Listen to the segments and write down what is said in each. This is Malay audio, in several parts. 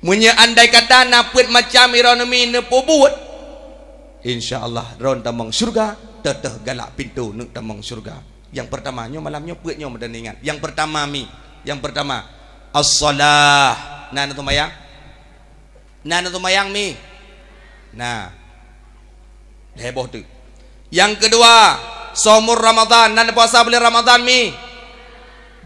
Munya andai kata naput macam ironomi ne pobut, insyaallah ron tamang syurga, teteh galak pintu nuk tamang syurga. Yang pertamanya malamnya puatnya mudah ingat. Yang pertama yang pertama as-salah. Nana tu mayang? Nana tu mayang mi? Nah. Heboh tu. Yang kedua, somur Ramadan. Nana puasa bulan Ramadan mi?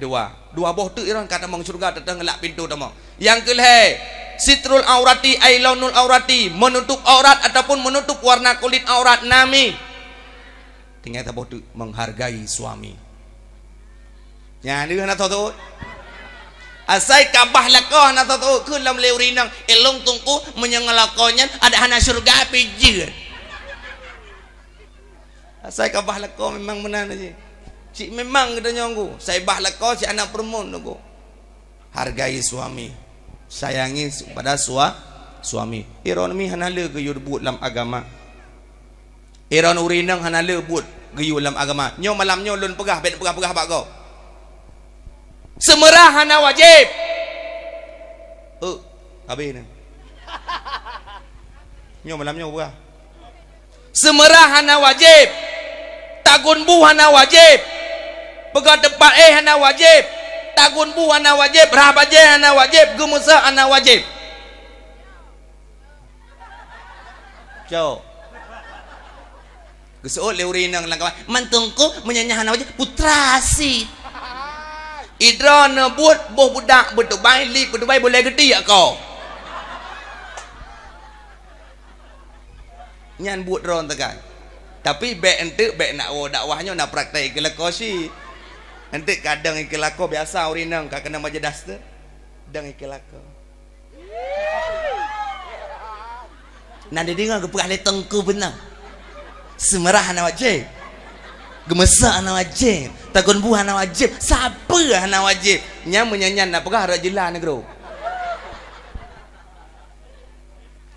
Dua boh tu iran kata mang syurga teteh ngelak pintu tamang. Yang kelih, sitrul aurati ay launul aurati, menutup aurat ataupun menutup warna kulit aurat nami. Tinggal taboh tu menghargai suami. Ya dia nak tahu. Asai kabah lakoh nak tahu ke lam leurinang elong tungku menyengelakonya ada hana syurga pije. Asai kabah lakoh memang benar aja. Cik memang katanya aku. Saya bah lakoh si anak perempuan aku. Hargai suami. Sayangi pada suami. Iron mi hanala ke yudbut dalam agama. Iron urinang hanala but geyu dalam agama. Nyo malamnya lun pegah bet pegah bak kau. Semerah hana wajib. Habis ni. Nyo malamnya pegah. Semerah hana wajib. Tagun bu hana wajib. Pegah tempat hana wajib. Tagun bu hana wajib. Rah baje hana wajib. Gemusa hana wajib. Jauh. Gesuot leurinang langkah mantungku menyanyah hana wajib putrasi. Idrona buat boh budak betul baik lik betul baik boleh gede ya kau. Nyan buat ron tekan. Tapi bek ente bek nak dakwahnya nak praktek kelako si. Ente kadang kelako biasa urinang kak kena majedas tu. Dang kelako. Nak dengar ke perah letengku benar. Semerah hana wajib. Gemesa hana wajib. Takun buah hana wajib. Siapa hana wajib? Nya menyanyan nak perah rajulan negro.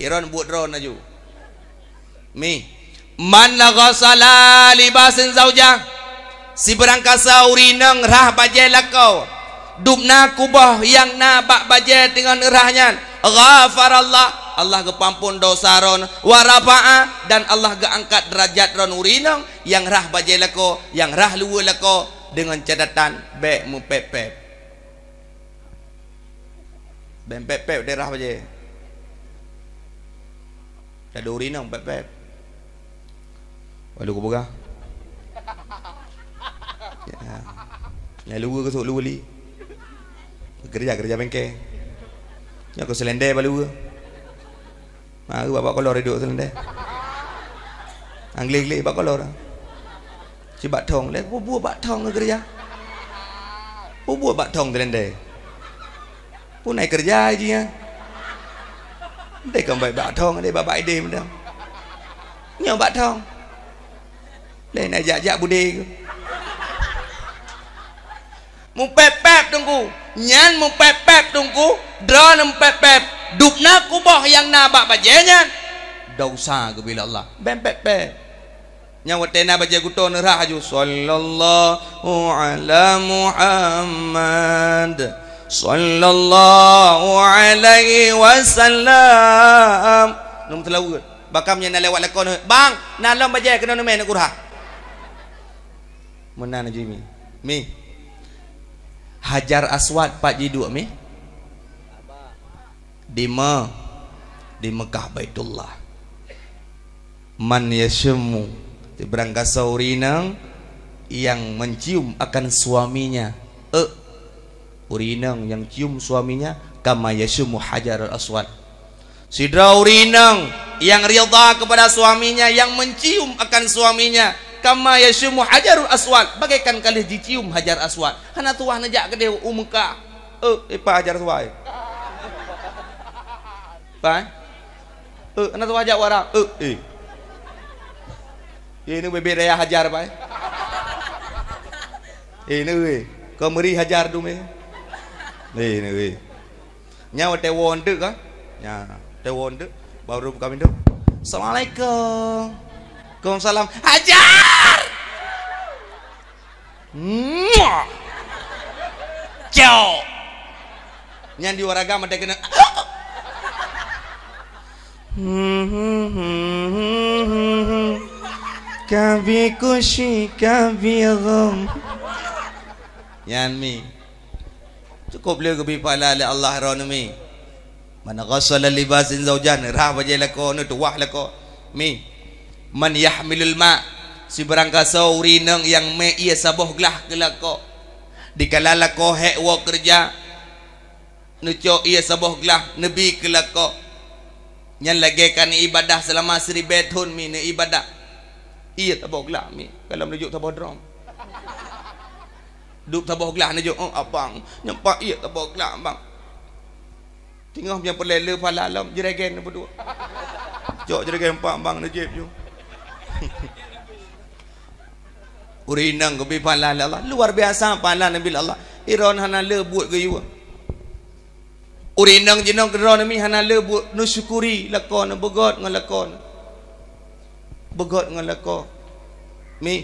Iron buat ron aju. Mi. Man laghasala libasin zaujah. Si berangkasa urinang rah bajai lakau. Dubna kubah yang na bak bajai dengan rahnya. Ghafarallah. Allah kepampun dosa ron warafa'a dan Allah keangkat derajat ron urinang yang rah bajai lako, yang rah luwe lako dengan catatan bek mu pep-pep. Ben pep-pep dia rah bajai. Ada urinang pep-pep. Walau ku boga. Ya luwe ke sok luwe li. Kerja bengkel. Ya ku selendai balu. Mari bapak kolor duduk selendai. Anglik-lik bapak kolor. Si bak thong le, buat bak thong kerja. Buat bak thong selendai. Pun naik kerja aja ya. Đây cầm bak thong, đây bapak ide mendang. Nyo bak thong. Đây nak jak-jak bude ke. Mu pep-pep tunggu. Nyan mu pep-pep tunggu. Drone mu pep-pep. Dupna kubah yang nabak bajanya dosa ke bila Allah ben pep nyawa tena baja guto nerah aju sallallahu ala Muhammad sallallahu alaihi wasallam num telawut bakamnya nak lewat lakon bang nalom baja kena men nak kurah menan aja mi Hajar Aswad Pak Jidu mi di Mekah Baitullah man yashmu berangkasa urinang yang mencium akan suaminya urinang yang cium suaminya kama yashmu Hajar Aswad sidra urinang yang ridha kepada suaminya yang mencium akan suaminya kama yashmu Hajar Aswad bagaikan kali dicium Hajar Aswad hana tuah nejak ke dia Mekah Pak Hajar Aswad Pak, anak tu ajak warang. Ini bebek raya hajar pak. Ini kau meri hajar tu me. Ini nyawa tewon tu kan? Ya, tewon tu baru kami tu. Assalamualaikum. Waalaikumsalam. Hajar. Ciao. Nyan di waragam ada kena. Kabi kushi kabi gham. Yan mi. Cukup le ke bi pala le Allah ron mi. Man ghassala libasin zawjan rah baje lako nu tuwah lako. Mi. Man yahmilul ma. Si barangkasa urinang yang me ia saboh gelah ke lako. Dikala lako hek wa kerja. Nu cok ia saboh gelah nabi ke lako. Yang lagi kan ibadah selama 1000 tahun mi ne ibadah. Iya tabah gelah mi kalau menujuk tabah drum. Duk tabah gelah nujuk abang nyempak iya tabah gelah abang. Tengah yang pelele pala alam jeregen berdua. Jok jeregen empat abang najib ju. Urinang ke bi pala Allah luar biasa pala Nabi Allah. Iron hana le buat ke you. Urinang jenong keron mi hana le buat nu syukuri lakon begot ngalakon. Begot ngalako mi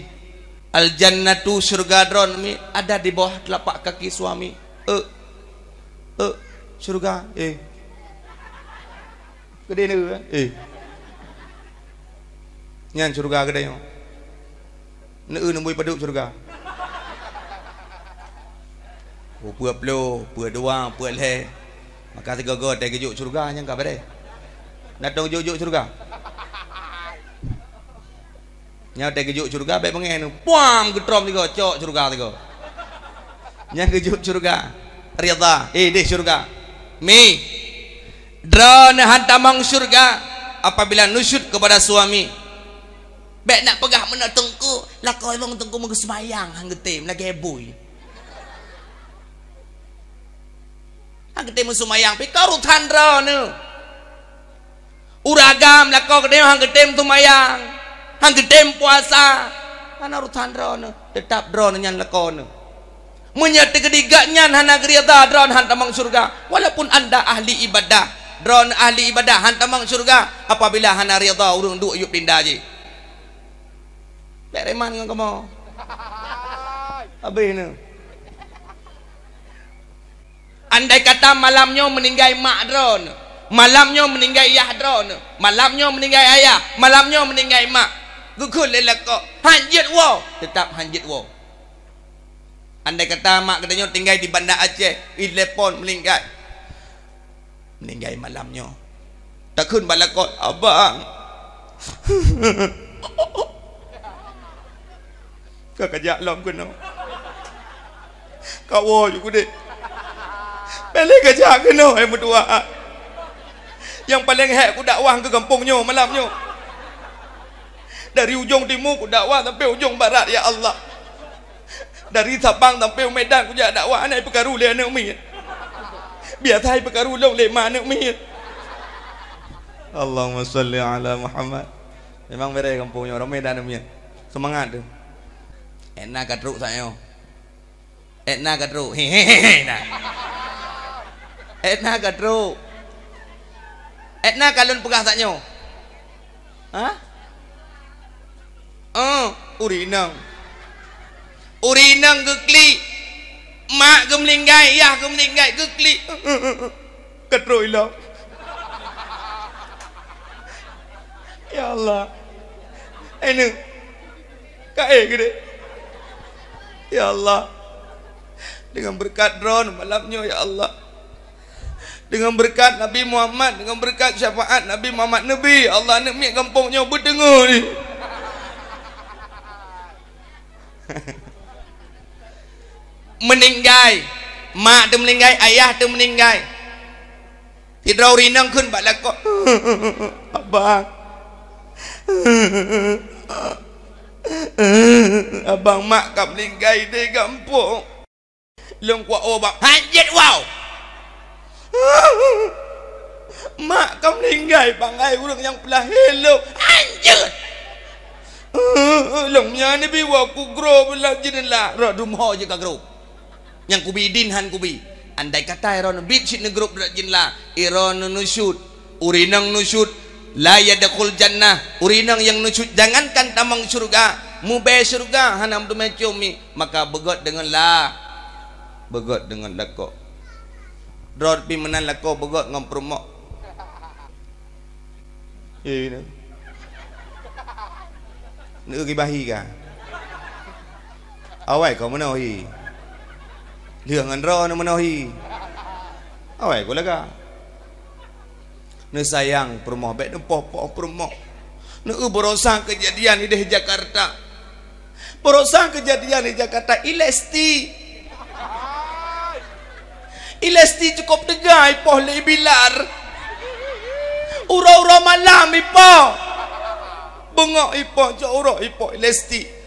al jannatu surga dron mi ada di bawah telapak kaki suami surga gede ni nyan surga gede yo ne nembui paduk surga pua plo pua dua pua le maka tiga god tak kejuk surga nyang ka bade datang juk surga nyau tak kejuk surga baik pengen puam getrom tiga cok surga tiga nyang kejuk surga rida deh surga mi drone hantamang surga apabila nusyud kepada suami baik nak pegah mana tengku lah kau emang tengku mau semayang hang getem lagi boy hang getem mau semayang pi kau rutan drone uragam lah kau getem hang getem tu mayang hang gedem puasa hana rutan drone tetap drone nyan lakon menyata ketiga nyan hana gerita drone hantamang surga walaupun anda ahli ibadah drone ahli ibadah hantamang surga apabila hana rida urung duk yuk pindah je bereman ngam kamu habis ni andai kata malamnya meninggal mak drone malamnya meninggal ayah drone malamnya meninggal ayah malamnya meninggal mak gukul lelako hanjit wo tetap hanjit wo andai kata mak katanya tinggal di Bandar Aceh telepon meninggal malamnya takun balakot abang kau kajak lom kena kau wo juga deh balik kajak kena berdua yang paling hek ku dakwah ke kampungnya malamnya dari ujung timur ku dakwah sampai ujung barat ya Allah dari Sabang sampai Medan ku jak dakwah anak perkaru le anak mi biar thai perkaru long le ma anak mi Allahumma salli ala Muhammad memang berai kampungnya orang Medan mi semangat tu enak katruk saya enak katruk hehehe nah enak katruk enak kalun pegah taknya ha urinang gekli mak gemlinggai yah gemlinggai gekli ketroi lo ya Allah ini kae gede ya Allah dengan berkat drone malamnya ya Allah dengan berkat Nabi Muhammad dengan berkat syafaat Nabi Muhammad Nabi Allah nak mi kampungnya berdengar ni meninggal mak tu meninggal ayah tu meninggal tidrau rinang kun bak lakok abang abang mak kap meninggal di kampung long kuat obak hanjit wow mak kap meninggal bangai urang yang pelah hello hanjit longnya ni biwa ku grow bela jenela radum ho je ka grow yang kubi din han kubi andai kata iron bit sit ne grup dak jenela iron nusyud urinang nusyud la yadkhul jannah urinang yang nusyud jangankan tamang surga mubai surga hanam tu mecomi maka begot dengan la begot dengan lakok drot pi menan lakok begot ngam promok Ini. Nữ cái bahi cả. Awai kau menahi. Liang andro na menahi. Awai kau lega. Ne sayang perumoh bet ne popo perumoh. Ne berosa kejadian di Jakarta. Berosa kejadian di Jakarta Ilesti. Ilesti cukup degai poh le bilar. Ura-ura malam ipo. Bengok ipo jauh ipo Ilesti.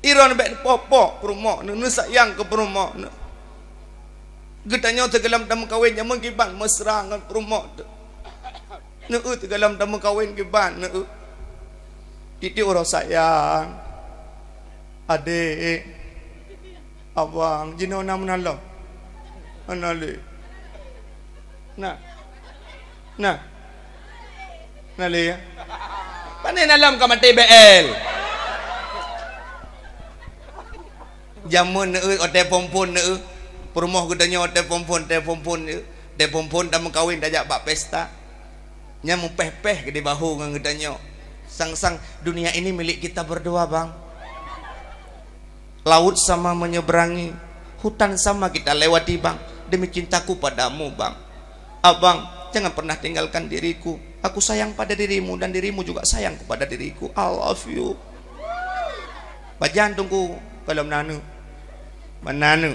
Iron bet popo perumoh ne sayang ke perumoh ne. Getanya tegelam tamu kawin yang mengkiban mesra ngan perumoh. Ne tegelam tamu kawin kiban ne. Titik orang sayang. Adik. Abang jino nam nalo. Anale. Nah. Nale ya. Panen alam ka mati BL. Jamun ote pompon perumoh gedanya ote pompon dah mengkawin dajak bak pesta. Nya mempeh-peh gede bahu ngan gedanya. Sang dunia ini milik kita berdua, Bang. Laut sama menyeberangi, hutan sama kita lewati, Bang. Demi cintaku padamu, Bang. Abang, jangan pernah tinggalkan diriku. Aku sayang pada dirimu dan dirimu juga sayang kepada diriku. I love you. Bajan tunggu kalau menanu. Menanu.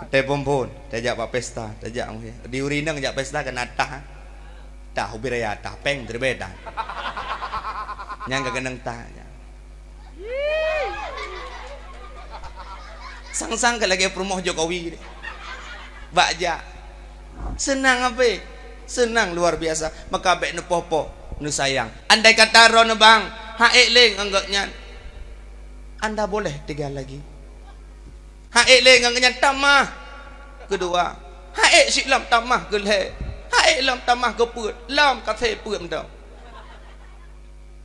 Telepon, tajak pak pesta, tajak di urinang jak pesta kan atah. Tah ubiraya tah peng terbeda. Nyangga geneng tanya. Sang-sang ke lagi promoh Jokowi. Bakja. Senang apa? Senang luar biasa. Maka bek ne popo, ne sayang. Andai kata ron bang, haek leng anggapnya. Anda boleh tinggal lagi. Haek leng anggapnya tamah. Kedua, haek si lam tamah gelhe. Haek lam tamah keput. Lam kate put dah.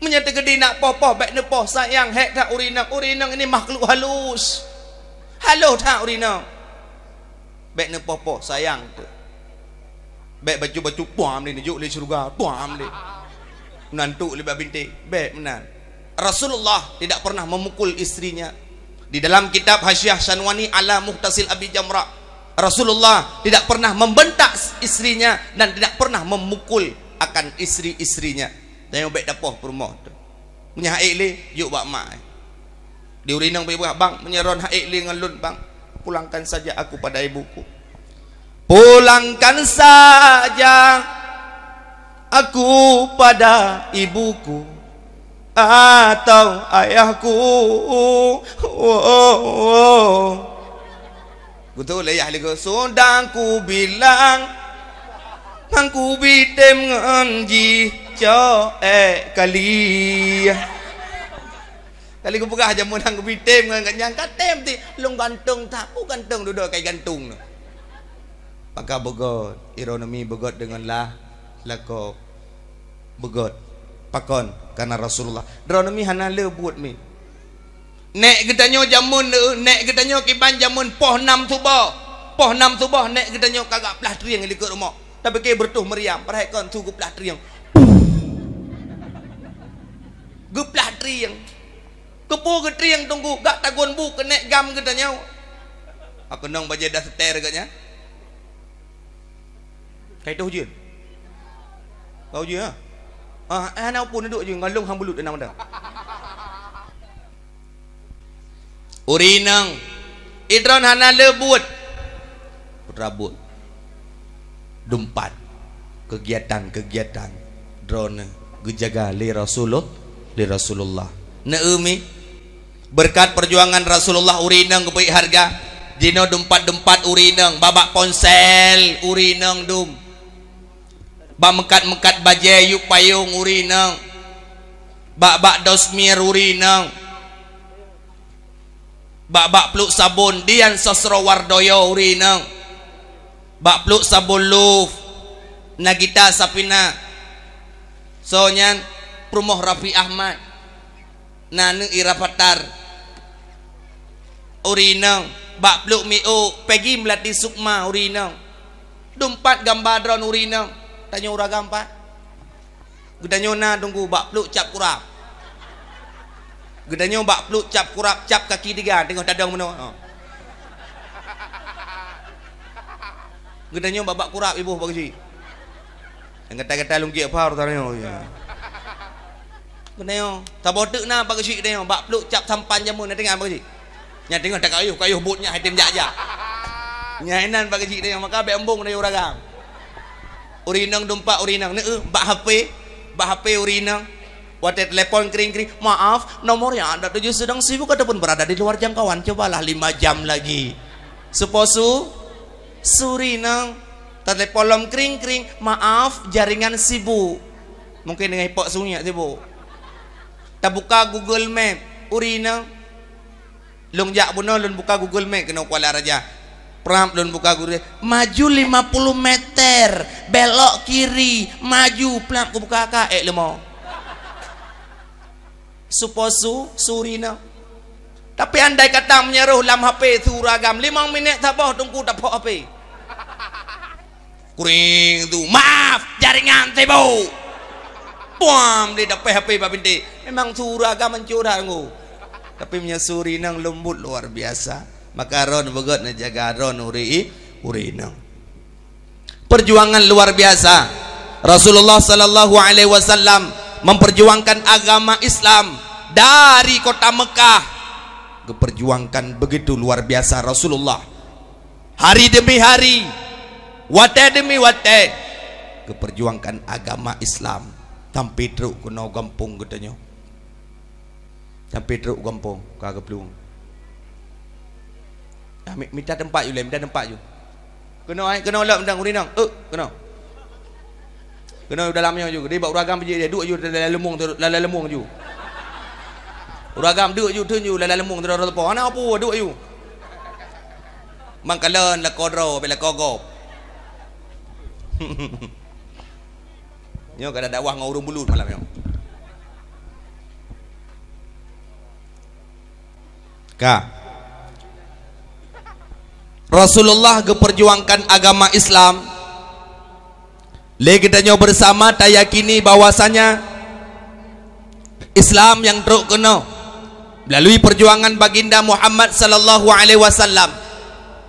Menyata gede nak popo bek ne poh sayang hek tak urinang ini makhluk halus. Halo tak urinang. Bek ne popo sayang tu. Bek baju puam ni juk le syurga, puam le. Menantu le binti, bek menan. Rasulullah tidak pernah memukul istrinya. Di dalam kitab Hasyiah Sanwani ala Muhtasil Abi Jamrah, Rasulullah tidak pernah membentak istrinya dan tidak pernah memukul akan istri-istrinya. Dan bek dapoh perumah tu. Punya haik le, juk bak mak. Di urinang bang, menyeron haik le ngalun bang. Pulangkan saja aku pada ibuku. Pulangkan saja aku pada ibuku atau ayahku. Betul lah ya ligo. Sudah ku bilang aku bitem nganji cho kali. Kali ku buka jamun aku bitem ngan nyang katem ti long gantung tak ku gantung duduk kayak gantung. Maka begot ironomi begot dengan lako begot pakon karena Rasulullah ironomi hana le buat mi nek gedanyo jamun nek gedanyo kiban jamun poh 6 subah nek gedanyo kagak pelah triang likut rumah tapi ke bertuh meriam perhekon tu guplah triang guplah triang kepu ke triang tunggu gak tagon bu ke nek gam gedanyo aku nong baje dah seter katnya. Kayak tu je. Kau je ah. Ana pun duduk je ngalung hang belut enam dah. Urinang. Idron hana lebut. Rabut. Dumpat. Kegiatan drone gejaga li Rasulullah. Neumi berkat perjuangan Rasulullah urinang kepai harga. Dino dumpat urinang, babak ponsel urinang dum. Bak mekat bajai yuk payung urinang. Bak dosmir urinang. Bak peluk sabun dian sosro wardoyo urinang. Bak peluk sabun luf Nagita Sapina. So nyan Prumoh Rafi Ahmad Nanu Irapatar urinang. Bak peluk miu Pegi Melati Sukma urinang. Dumpat gambar drone urinang. Tanya ura gampat Gedanyo na tunggu bak peluk cap kurap. Gedanyo bak peluk cap kurap, cap kaki tiga tengok dadang mana. Gedanyo bak kurap ibu bak ji. Yang kata-kata lungki apa ortanyo ya. Gedanyo tabotek na bak ji gedanyo bak peluk cap sampan jamun tengah bak ji. Nya tengok tak kayuh butnya hatim jak-jak. Nya enan bak ji gedanyo maka be embung dari uragam. Urinang dumpak urinang bak HP urinang. Wadah telepon kering-kering, maaf nomornya Anda tujuh sedang sibuk ataupun berada di luar jangkauan, cobalah 5 jam lagi. Seposu surinang telepon kering-kering, maaf jaringan sibuk. Mungkin dengan ipok sunyi sibuk. Tak buka Google Map urinang lung jak buno lun buka Google Map kena Kuala Raja. Pram lun buka Google maju 50 meter belok kiri maju pelan ku buka kakek lemo. Suposu surina. Tapi andai kata menyeruh dalam HP suragam 5 minit tabah tunggu dapat HP. Kuring tu, maaf jaringan sibuk. Puam dia dapat HP Pak Binti. Memang suragam mencurah tunggu. Tapi menyusuri nang lembut luar biasa. Maka ron begot na jaga ron urinang. Perjuangan luar biasa. Rasulullah sallallahu alaihi wasallam memperjuangkan agama Islam dari kota Mekah. Keperjuangkan begitu luar biasa Rasulullah. Hari demi hari, wate demi wate, keperjuangkan agama Islam. Sampai truk kena gampung katanya. Sampai truk gampung kagak pelung. Minta tempat you, minta tempat you. Kena lah mendang urinang. Kena dalamnya juga. Dia bawa uragam dia duduk je dalam lemung je. Uragam duduk je tu dalam lemung tu dah lepas. Ana apa duduk je. Mangkalan la kodro bela kogop. Nyo kada dakwah ngau urung bulut malam nyo. Rasulullah keperjuangkan agama Islam. Legitanyo bersama tayakini bahwasanya Islam yang teruk kena melalui perjuangan baginda Muhammad sallallahu alaihi wasallam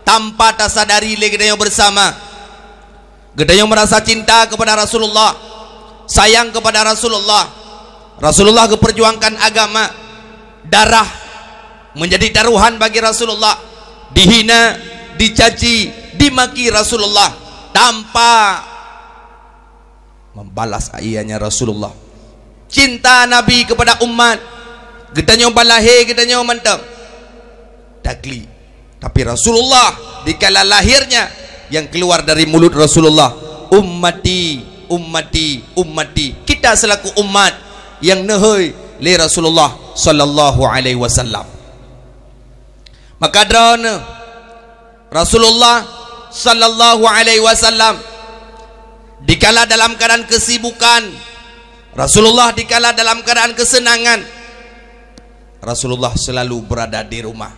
tanpa tasadari legitanyo bersama. Gedanyo merasa cinta kepada Rasulullah, sayang kepada Rasulullah. Rasulullah keperjuangkan agama, darah menjadi taruhan bagi Rasulullah, dihina, dicaci, dimaki Rasulullah tanpa membalas ayahnya Rasulullah. Cinta Nabi kepada umat, gedanyo balahe, gedanyo mantap dagli. Tapi Rasulullah dikala lahirnya yang keluar dari mulut Rasulullah, ummati, ummati, ummati. Kita selaku umat yang nehoi li Rasulullah sallallahu alaihi wasallam. Maka drone Rasulullah sallallahu alaihi wasallam dikala dalam keadaan kesibukan, Rasulullah dikala dalam keadaan kesenangan, Rasulullah selalu berada di rumah.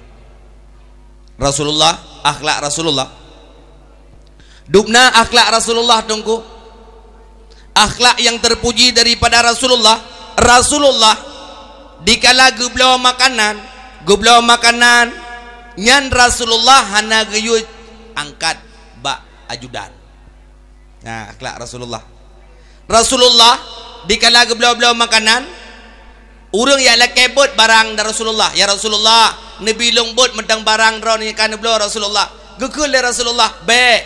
Rasulullah, akhlak Rasulullah, dubna akhlak Rasulullah tunggu. Akhlak yang terpuji daripada Rasulullah. Rasulullah dikala gublau makanan nyan Rasulullah hana geyut angkat bak ajudan. Nah, akhlak Rasulullah. Rasulullah dikala geblau-blau makanan, urang yang lekebot barang dari Rasulullah. Ya Rasulullah, Nabi longbot mentang barang draw ni kan blau Rasulullah. Gekul le Rasulullah, be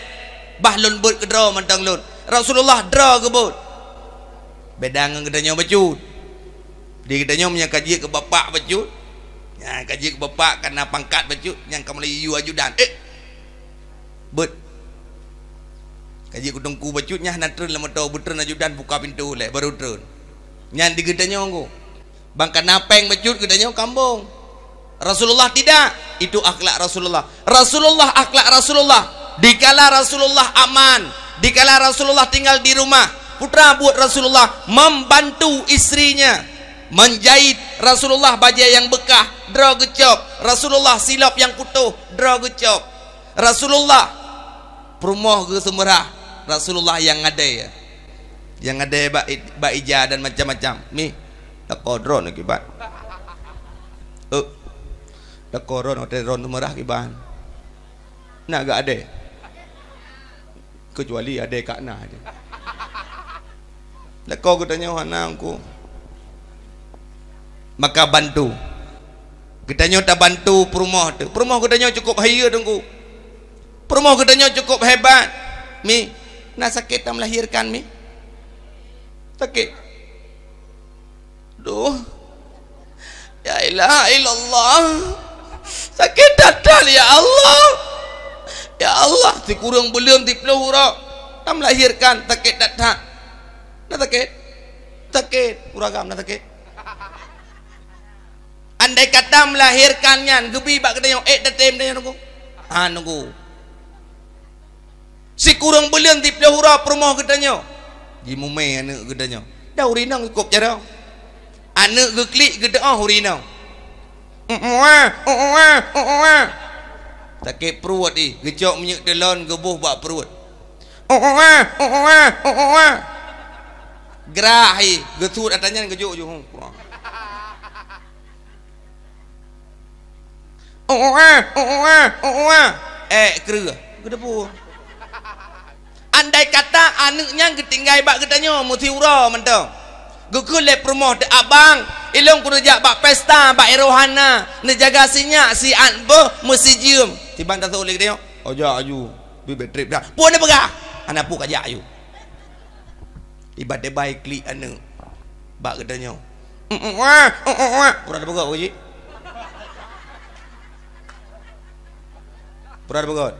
bahlun bot ke draw mentang lun. Rasulullah draw ke bot. Bedang gedanya becut. Di gedanya punya kaji ke bapak becut. Ya, kaji ke bapak karena pangkat becut yang kamu layu ajudan. Bot kaji kutungku bacutnya natron lama tahu butron ajudan buka pintu le baru turun. Nyan di gedanya nggo. Bangkan napeng bacut gedanya kambung. Rasulullah tidak. Itu akhlak Rasulullah. Rasulullah akhlak Rasulullah. Dikala Rasulullah aman, dikala Rasulullah tinggal di rumah, putra buat Rasulullah membantu istrinya menjahit. Rasulullah baju yang bekah draw gecop. Rasulullah silap yang kutuh draw gecop. Rasulullah perumoh ke semerah. Rasulullah yang ada ya. yang ada bak ija dan macam-macam mi tak kodron akibat tak koron hotel ron tu merah kiban nak gak ada kecuali ada kak nah aja lah kau katanya hana aku maka bantu katanya tak bantu perumah tu perumah katanya cukup haya tunggu perumah katanya cukup hebat mi nak sakit tak melahirkan mi sakit duh ya ilaha illallah sakit datal ya Allah ya Allah si kurang belum di pelahura tak melahirkan sakit datal nak sakit uragam nak sakit andai kata melahirkannya gebi bak katanya datem dia nunggu nunggu si kurang belum di pelahura perumah katanya di mume anak katanya dah urinang cukup cara anak geklik gede urinang sakit perut ni gejok minyak telon gebuh bak perut gerah hi getut atasnya gejok je kera gede pun andai kata anaknya ketinggai bak katanya mesti ura mentang gekulep rumah de abang ilong kudu jak bak pesta bak erohana ne jaga sinyak si anbo mesti jium tiban tak boleh dia oja aju bibet trip dah pun dia pegah anak pu kajak ayu ibat de baik klik anak bak katanya pura ada pegot uji pura ada pegot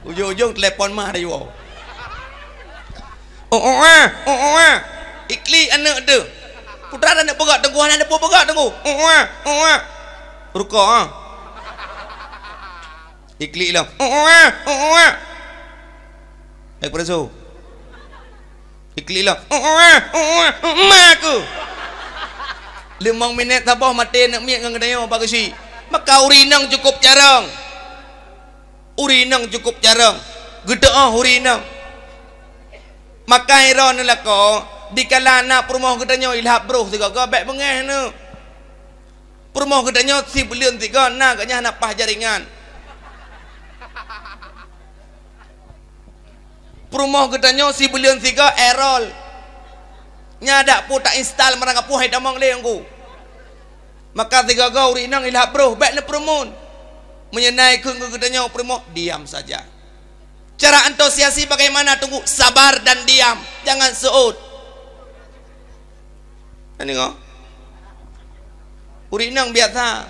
ujung-ujung telepon mah ada yo. Ikli anak tu. Putra anak pegat tengku anak pun pegat tengku. Ruko Ikli lah. Baik perso. Ikli lah. Maku. 5 minit tabah mati nak miak dengan dia apa kasi. Maka urinang cukup jarang. Urinang cukup jarang gedeah urinang maka iron lah ko dikala anak perumah katanya ilhap bro tiga ke baik bengeh ni perumah katanya si belian tiga nak katanya nak pah jaringan perumah katanya si belian tiga errol nyadak pun tak install merangkap pun hai damang le aku maka tiga ke urinang ilhap bro baik ni perumun menyenai ke katanya perumah diam saja cara antusiasi bagaimana tunggu sabar dan diam jangan seut ini ngok urinang biasa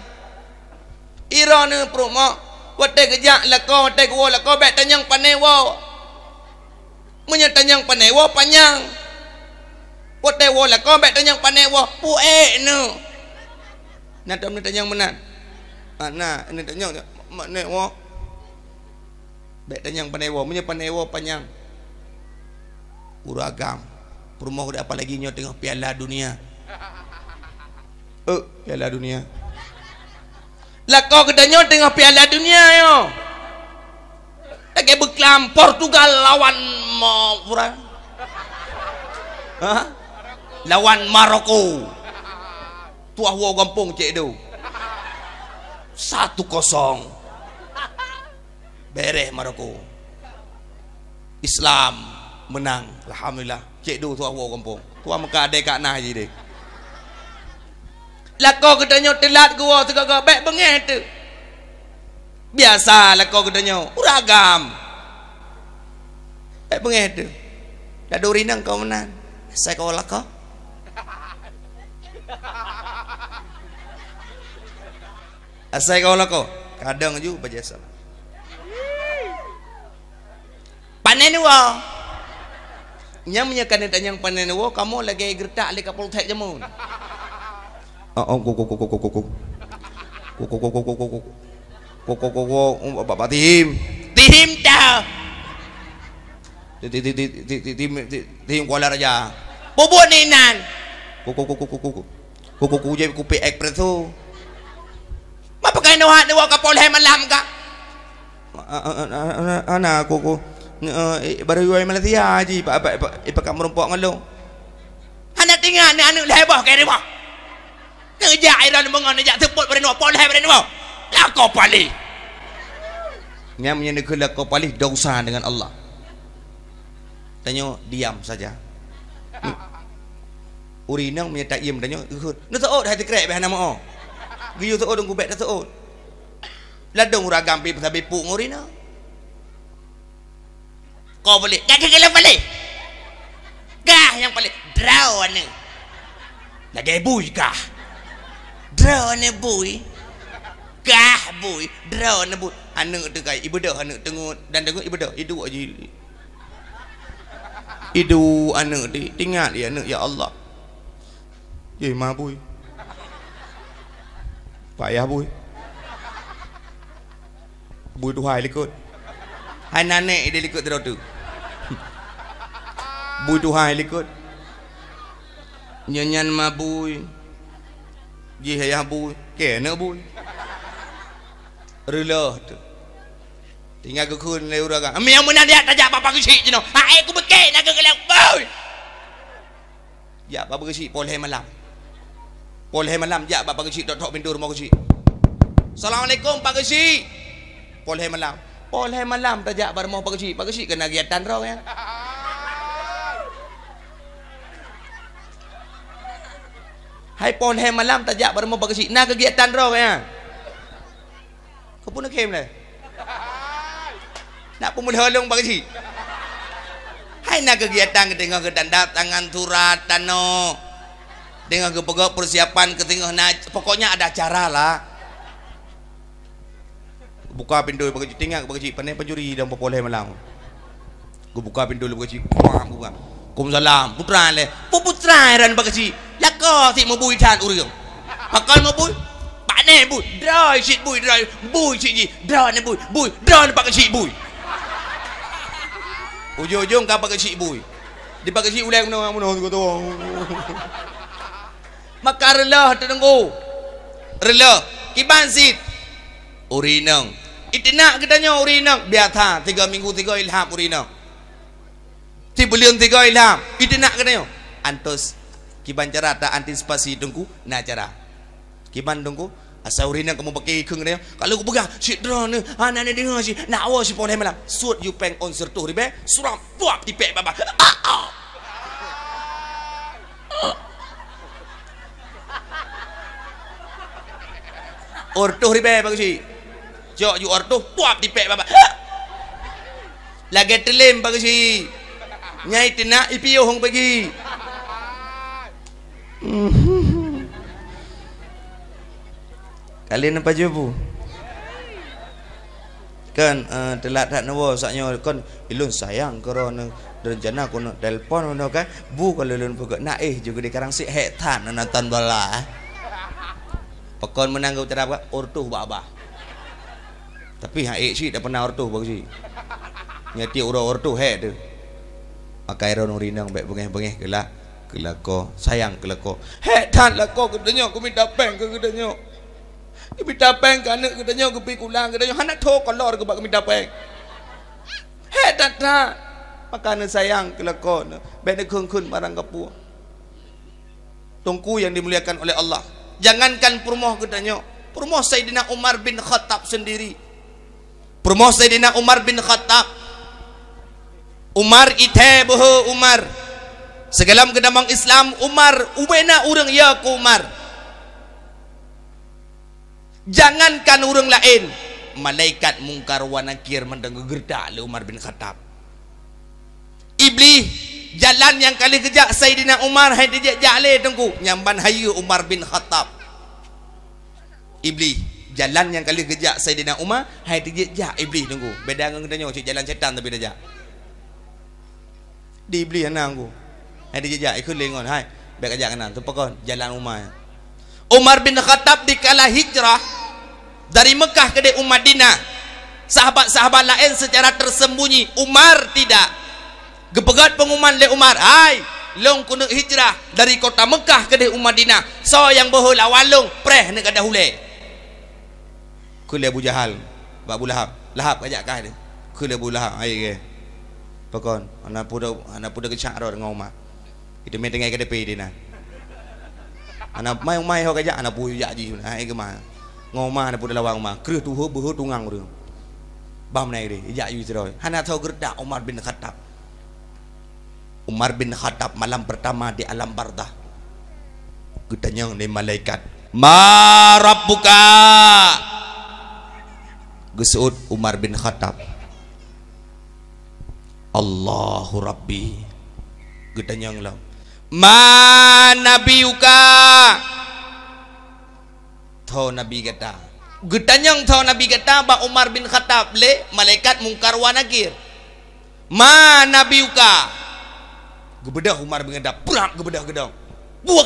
ira ni perumah wate kejak lako wate kuwa lako baik tanyang panewa menyatanyang panewa panjang wate wa lako baik tanyang panewa puek ni nak tanyang menan nah ini tanyang makna wa baik tanyang panewa punya panewa panjang uragam perumah udah apa lagi nyo tengah piala dunia piala dunia lah kau kedanyo tengah piala dunia yo lagi beklam Portugal lawan lawan Maroko tuah wo gampung cek do 1-0 bereh Maroko Islam menang alhamdulillah cek du tuah wo kampung tuah Mekah ada kat nah je dek lako katanya telat gua tegak baik bengeh tu biasa lako katanya uragam baik bengeh tu dah dorinang kau menang saya kau lako asai kau lako kadang ju berjasa panen wa nya menyakan tanyang panen wa kamu lagi gertak le kapal tek jamun bapak tim dah tim Kuala Raja bobot ni nan je kupi ekspres tu apa kau nak buat kapal hai malam ka ana aku baru ai Malaysia ji pak merumpok ngalo anak tinggal anak lebah ke dia ngejak iran mengon ngejak teput pada no pol hai pada no lako pali ngam nya negeri lako pali dosa dengan Allah tanya diam saja urinang menyata im tanya nó seot hai tikrek bah nama giyu seot dong kubek seot ladong ragam pi pasal bepu ngurina kau boleh kaki kalau boleh gah yang paling draw ni lagi bui gah draw ni bui gah bui draw ni bui anak tu kai ibu dah anak tengok dan tengok ibu dah hidu aja hidu anak dia tinggal dia anak ya Allah ye ma bui payah bui bui duhai likut hai nanek dia likut terus tu bui duhai likut nyanyan ma bui ye hayah bui ke nak bui rela tu tinggal ke kun le uraga ami yang mana dia tajak bapa kecil je no ha aku bekek nak ke kelak bui ya bapa kecil poleh malam ya bapa kecil tok pintu rumah kecil assalamualaikum pak kecil poleh malam tajak bar rumah pak kecil kena giatan roh ya hai poleh malam tajak bar rumah pak kecil nak kegiatan roh ya kau pun nak kem le nak pemulhalung pak kecil hai nak kegiatan ketengah kedandat tangan turat tano dengan kepegak persiapan ketengah pokoknya ada acara lah buka pintu pak kecil tinggal pak kecil pandai penjuri dan popoleh malam aku buka pintu pak kecil buka Kumsalam putra le putra ran pak kecil lako si mo bui than urang pakal mo bui pak ne bui drai sit bui drai bui sit ji drai ne bui drai pak kecil bui ujung-ujung ka pak kecil bui di pak kecil ulai mana tu maka rela tenggu rela kiban sit urinang itinak katanya urinang biasa 3 minggu 3 ilham urinang ti bulan 3 ilham itinak katanya antus kiban cara tak antisipasi tunggu na cara kiban tunggu asal urinang kamu pakai keung dia kalau aku pegang si drone ana ni dengar si nak awas si poleh malam suit you peng on sertu ribe suram puap tipek baba ortuh ribe pak kecil jok you ortuh puap dipek baba lagi telim pak kecil nyai tina ipiyo hong pergi kalian apa jabu kan telat tak nawa saknya kan ilun sayang korona rencana kono telpon ono kan bu kalau ilun buka naih juga di karang si hetan nonton bola pekon menanggung terap ortuh baba tapi haik sih tak pernah ortuh bagus sih nyati ortuh tu pakai ron urinang baik bengeh kelako sayang kelako tan lako kedanya aku minta peng ke kedanya minta peng kan kedanya aku pi kulang kedanya hanak tho kolor ke bak minta peng tan makana sayang kelako baik kun barang kapu tungku yang dimuliakan oleh Allah. Jangankan permoh katanya, permoh Sayyidina Umar bin Khattab sendiri. Permoh Sayyidina Umar bin Khattab. Umar ite boho Umar. Segalam kedamang Islam Umar ubena urang ya ku Umar. Jangankan urang lain, malaikat mungkar wa nakir mendengar gerdak le Umar bin Khattab. Iblis jalan yang kali kejak Sayyidina Umar hai dijak jale tengku nyamban hayu Umar bin Khattab. Iblis jalan yang kali kejak Sayyidina Umar hai dijak jak iblis tengku beda dengan katanya cik jalan setan tapi dah jak di iblis anangku hai dijak jak ikut lengon hai baik kejak kanan tu pekon jalan Umar bin Khattab dikala hijrah dari Mekah ke Madinah, sahabat-sahabat lain secara tersembunyi, Umar tidak. Gepegat pengumuman le Umar, hai long kuno hijrah dari kota Mekah ke Madinah, so yang boho lawalung preh nak kada hule kule Abu Jahal Abu Lahab lahap ajak kah dia ke lebu lahap air ke pakon anak puda kecak ro dengan Umar itu main tengah ke depan dia nah anak mai ho kajak anak pu jak ji ai ke ma ngoma anak puda lawang ma kreuh tu ho beho tungang urang bam nai dia jak yu seroi hana tau gerdak Umar bin Khattab malam pertama di alam barzah gedanyang ni malaikat ma rabbuka geseut Umar bin Khattab Allahu Rabbi gedanyang lah ma nabiyuka tho nabi kata gedanyang tho nabi kata ba Umar bin Khattab le malaikat mungkar wa nakir ma nabiyuka gebedah Umar bin Khattab prak gebedah gedang buah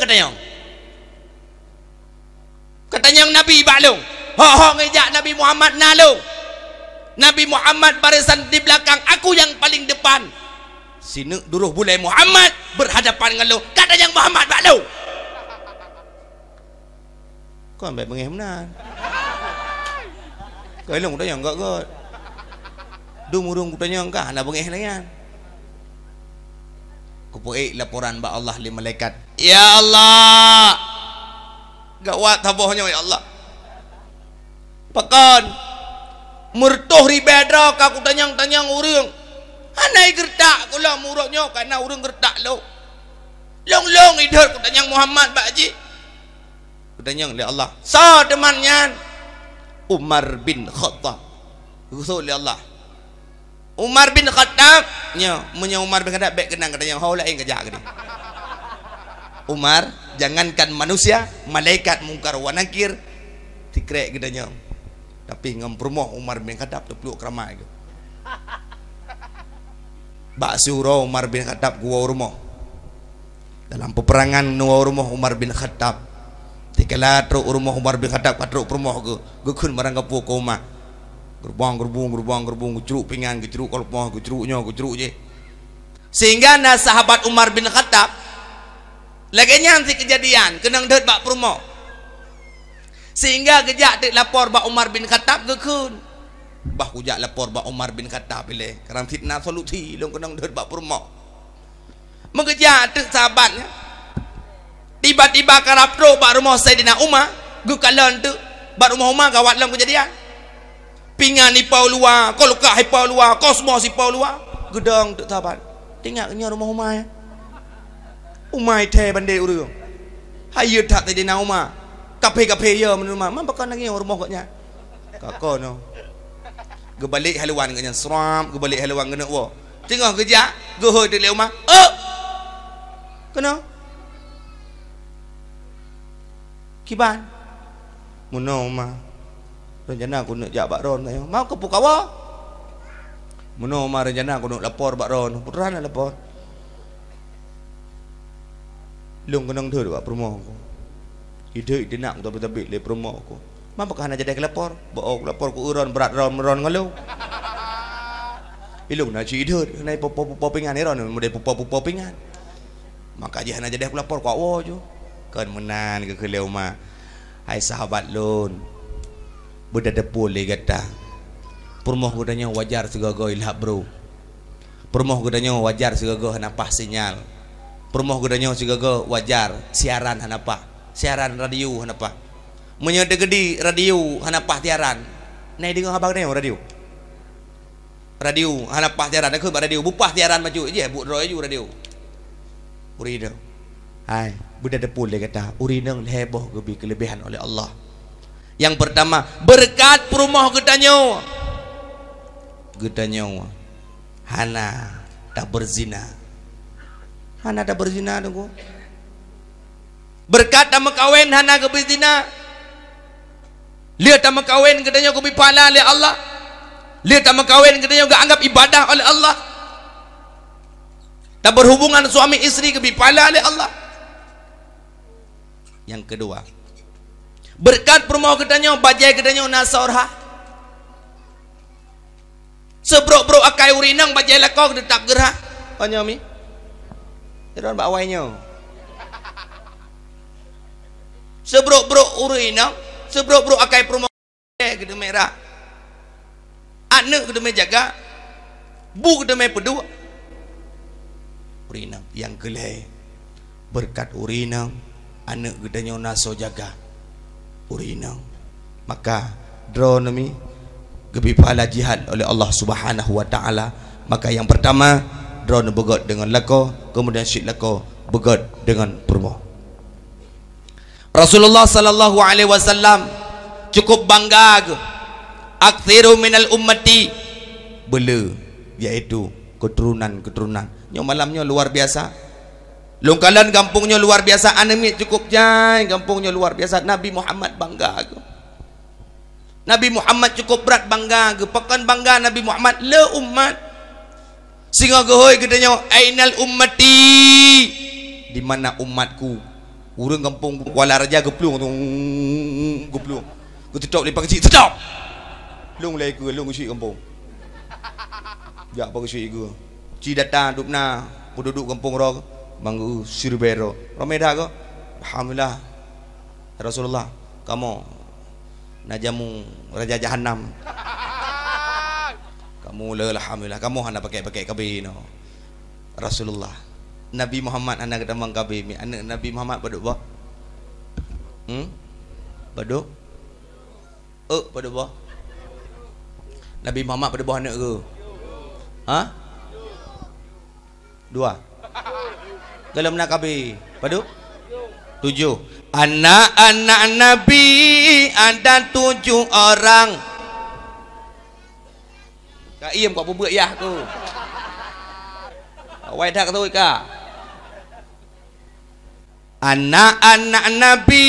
katanyang nabi baklung ho ngejak Nabi Muhammad nalung Nabi Muhammad barisan di belakang aku yang paling depan sini duruh bulai Muhammad berhadapan dengan lu katanyang Muhammad baklung kau ambil mengemenan kau elong tanyang enggak god dumurung tanyang kah nak bengeh layan kupuik laporan ba Allah li malaikat ya Allah gawat tabohnya ya Allah pakon murtuh ribedra aku tanyang urang anai gertak kula muruknya karena urang gertak lo long hidup aku tanyang Muhammad pak haji aku tanyang li Allah sa temannya Umar bin Khattab usul li Allah Umar bin Khattab nya munya Umar bin Khattab baik kenang katanya hau lain kejak gini Umar jangankan manusia malaikat mungkar wa nakir tikrek gedanya tapi ngempromoh Umar bin Khattab tu peluk keramai ke bak surau Umar bin Khattab gua rumah dalam peperangan nuwa rumah Umar bin Khattab tikala truk rumah Umar bin Khattab truk rumah ke kun marang kapu ke rumah gerbang gerceruk pinggan gerceruk kolpoh gerceruk je sehingga na sahabat Umar bin Khattab lagi nyanti kejadian kenang deut bak promo sehingga gejak dik lapor bak Umar bin Khattab gekun bah hujak lapor bak Umar bin Khattab ile kerana fitnah solusi long kenang deut bak promo mengejak dik sahabatnya tiba-tiba karap tro bak rumah Sayyidina Umar gekalan tu bak rumah Umar gawat long kejadian pinggan ni pau luar kau lukah pau luar kosmos pau luar gedang dik sahabat tengoknya rumah Umar ya Umar teh bandai urang hayu tak Sayyidina Umar kape ya menurut mama bakal lagi rumah katnya kakak no gebalik haluan katnya seram gebalik haluan kena wa tengok kejak goho di rumah kena kiban muno mah rencana aku nak jak bak ron katanya mau ke pukawa muno mah rencana aku nak lapor bak ron putrana lapor lung kenang theur bak promo aku hidup dia nak tapi le promo aku mampu kan jadi kelapor bawa lapor ku uron berat ron ngalu ilung na ci hidup nai popingan ni ron model popingan maka dia hana jadi kelapor ku awo jo kan menan ke keleu mah hai sahabat lun budak depul le kata promo gudanya wajar segago ilhab bro promo gudanya wajar segago hana pas sinyal promo gudanya segago wajar siaran hana pas siaran radio hanapa menyede gede radio hanapa siaran nai dengar abang ni radio hanapa siaran aku radio bupah siaran maju je bu roy ju radio uri dah hai budak depul dia kata uri nang heboh gebi kelebihan oleh Allah yang pertama berkat perumah gedanyo hana tak berzina tunggu berkat tak kawin hana ke berzina lihat tak kawin katanya ke pahala oleh Allah lihat tak kawin katanya ke anggap ibadah oleh Allah tak berhubungan suami istri ke pahala oleh Allah yang kedua berkat permoh katanya bajai katanya nasorha sebrok-brok akai urinang bajai lakau tetap gerah hanya mi iron bawainya sebrok-brok urina sebrok-brok akai promo gede merah anak kita jaga, bu kita pedua. Urinang yang gelai berkat urinang anak kita naso jaga urinang, maka dronomi gebi pahala jihad oleh Allah Subhanahu wa taala. Maka yang pertama drone begot dengan lako, kemudian syik lako begot dengan purmo. Rasulullah sallallahu alaihi wasallam cukup bangga akthiru minal ummati bela, yaitu keturunan yang malamnya luar biasa, lungkalan kampungnya luar biasa, anemi cukup jai kampungnya luar biasa. Nabi Muhammad bangga Nabi Muhammad cukup berat bangga pekan bangga Nabi Muhammad le umat singa gehoy gedenya ainal ummati, di mana umatku. Urang kampung Kuala Raja geplung ketutup lipat kecil sedap lung lay ke lung usi kampung jak apa usi ke ci datang dupna penduduk kampung ro banggu sirbero romeda ko alhamdulillah Rasulullah kamu najamu raja jahanam kamu le alhamdulillah kamu hana pakai kabin no Rasulullah Nabi Muhammad anak ketamang kabin anak Nabi Muhammad baduk ba baduk baduk ba Nabi Muhammad baduk ba anak ke ha dua dalam nak kabin baduk 7 anak-anak Nabi ada 7 orang. Kak iem kau buat ya tu. Wai dak tu ka. Anak-anak Nabi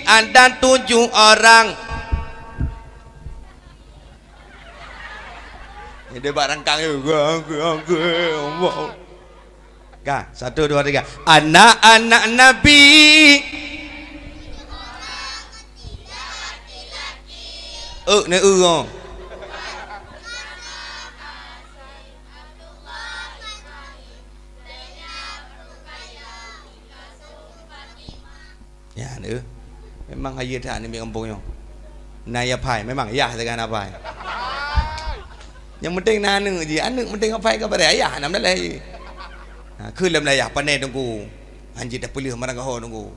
ada 7 orang. Ini barang kang juga. Ka, 1 2 3. Anak-anak Nabi ne oh. Ya nữa. Memang ayah dah ni kampungnya. Naya pai memang ayah dengan apa? Yang penting nanu je, anak penting apa kepada ayah nam dah lagi. Khơi làm này à, pan này đông cô, anh chị đã bơi lừa mà đang có hồ đông cô,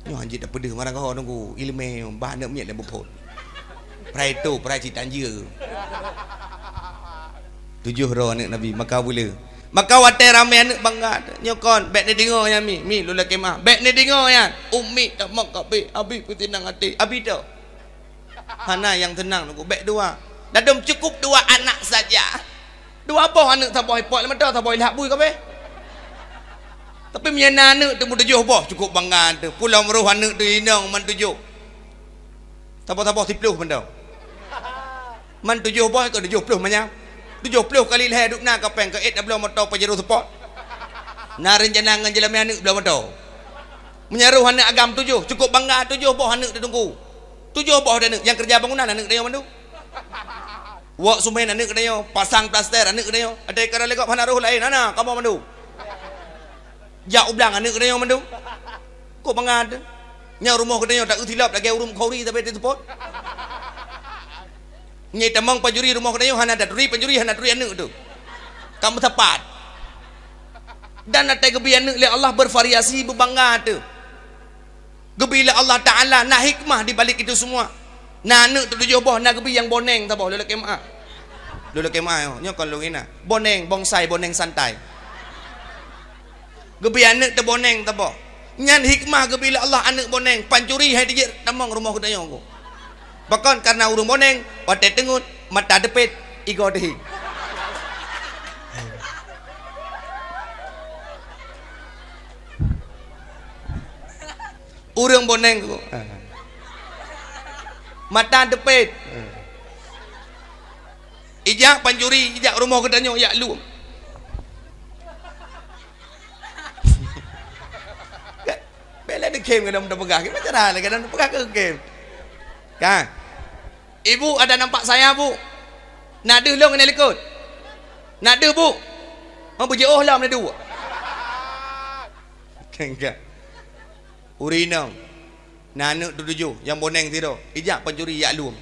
nhưng anh chị đã bơi lừa mà đang có hồ đông cô, ilme ba nước miệng là một phốt, prai tu prai chỉ tan dưa, 7 orang anak Nabi maka boleh, maka water ramai anak bangga, nyokon, bet ni dengar ya mi lula kemah, bet ni dengar ya, umi tak mak kape, abi tenang hati, abi tu, hana yang tenang đông cô, bet 2, dah dom cukup 2 anak saja, 2 boh anak tak boleh pot, lama dah tak boleh lihat bui kape. Tapi menyana anak tu 7 boh cukup bangga tu. Pulau meruh anak tu inang man 7. Tapah-tapah 10 benda. Man 7 boh ke 70 macam. 70 kali leh duk na kapeng ke 8 belum motor pajero support. Na rencana ngan jalan anak belum motor. Menyaruh anak agam 7 cukup bangga 7 boh anak tu tunggu. 7 boh anak yang kerja bangunan anak dia mandu. Wak sumen anak dia pasang plaster anak dia. Ada kara legap hanaruh lain ana kamu mandu. Jauh belang anak kena yang mandu. Kok bangga nya rumah kena yang tak utilap lagi urung khauri tapi di support. Nyai tamang panjuri rumah kena yang hana duri panjuri hana duri anak tu. Kamu tepat. Dan atai gebi anak le Allah bervariasi berbangga tu. Gebi le Allah Taala nak hikmah di balik itu semua. Nah anak tu 7 boh nak gebi yang boneng tak boh lele kemah. Lele kemah nya kalau ngina. Boneng bonsai boneng santai. Gebi anak terboneng tak apa. Nyan hikmah gebila Allah anak boneng pancuri hai dia tamang rumah kita yang aku. Bahkan karena urung boneng, otak tengut, mata depet, ego dehi. Urung boneng aku. Mata depet. Ijak pancuri, ijak rumah kita yang ya lu. Bela dia game ke dalam pegang ke macam mana ke dalam pegang ke game kan ibu ada nampak saya bu nak deh long kena lekut nak deh bu mau berje oh lah mana dua kan urinang nanak tu 7 yang boneng tidur ijak pencuri yak luam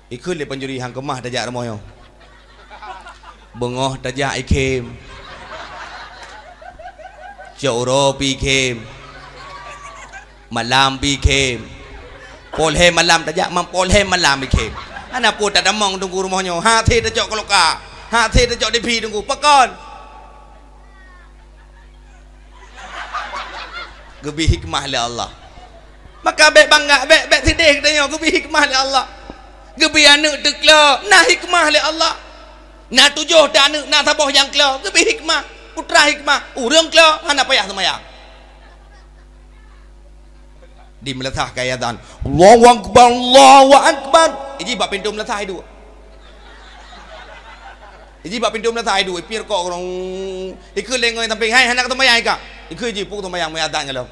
Ikut le penjuri hang kemah tajak remoyo. Bengoh tajak ikem. Joro pi kem. Malam pi kem. Polhe malam tajak polhe malam pi kem. Anak pun tak damang tunggu rumahnya. Ha the tajak keloka. Ha the tajak depi tunggu. Pakon. Gebi hikmah le Allah. Maka bek bangga bek sedih katanya gebi hikmah le Allah. Gebi anak tekla nah hikmah le Allah. Nah tujuh tak anak nah tabah yang kela gebi hikmah putra hikmah urang kela hana payah semayang. Di meletah kaya dan Allahu akbar Allahu akbar. Iji bab pintu meletah itu. Iji bab pintu meletah itu pier kok orang ikut lengoy tamping hai hana semayang ka. Ikut iji puk semayang mayatan kalau.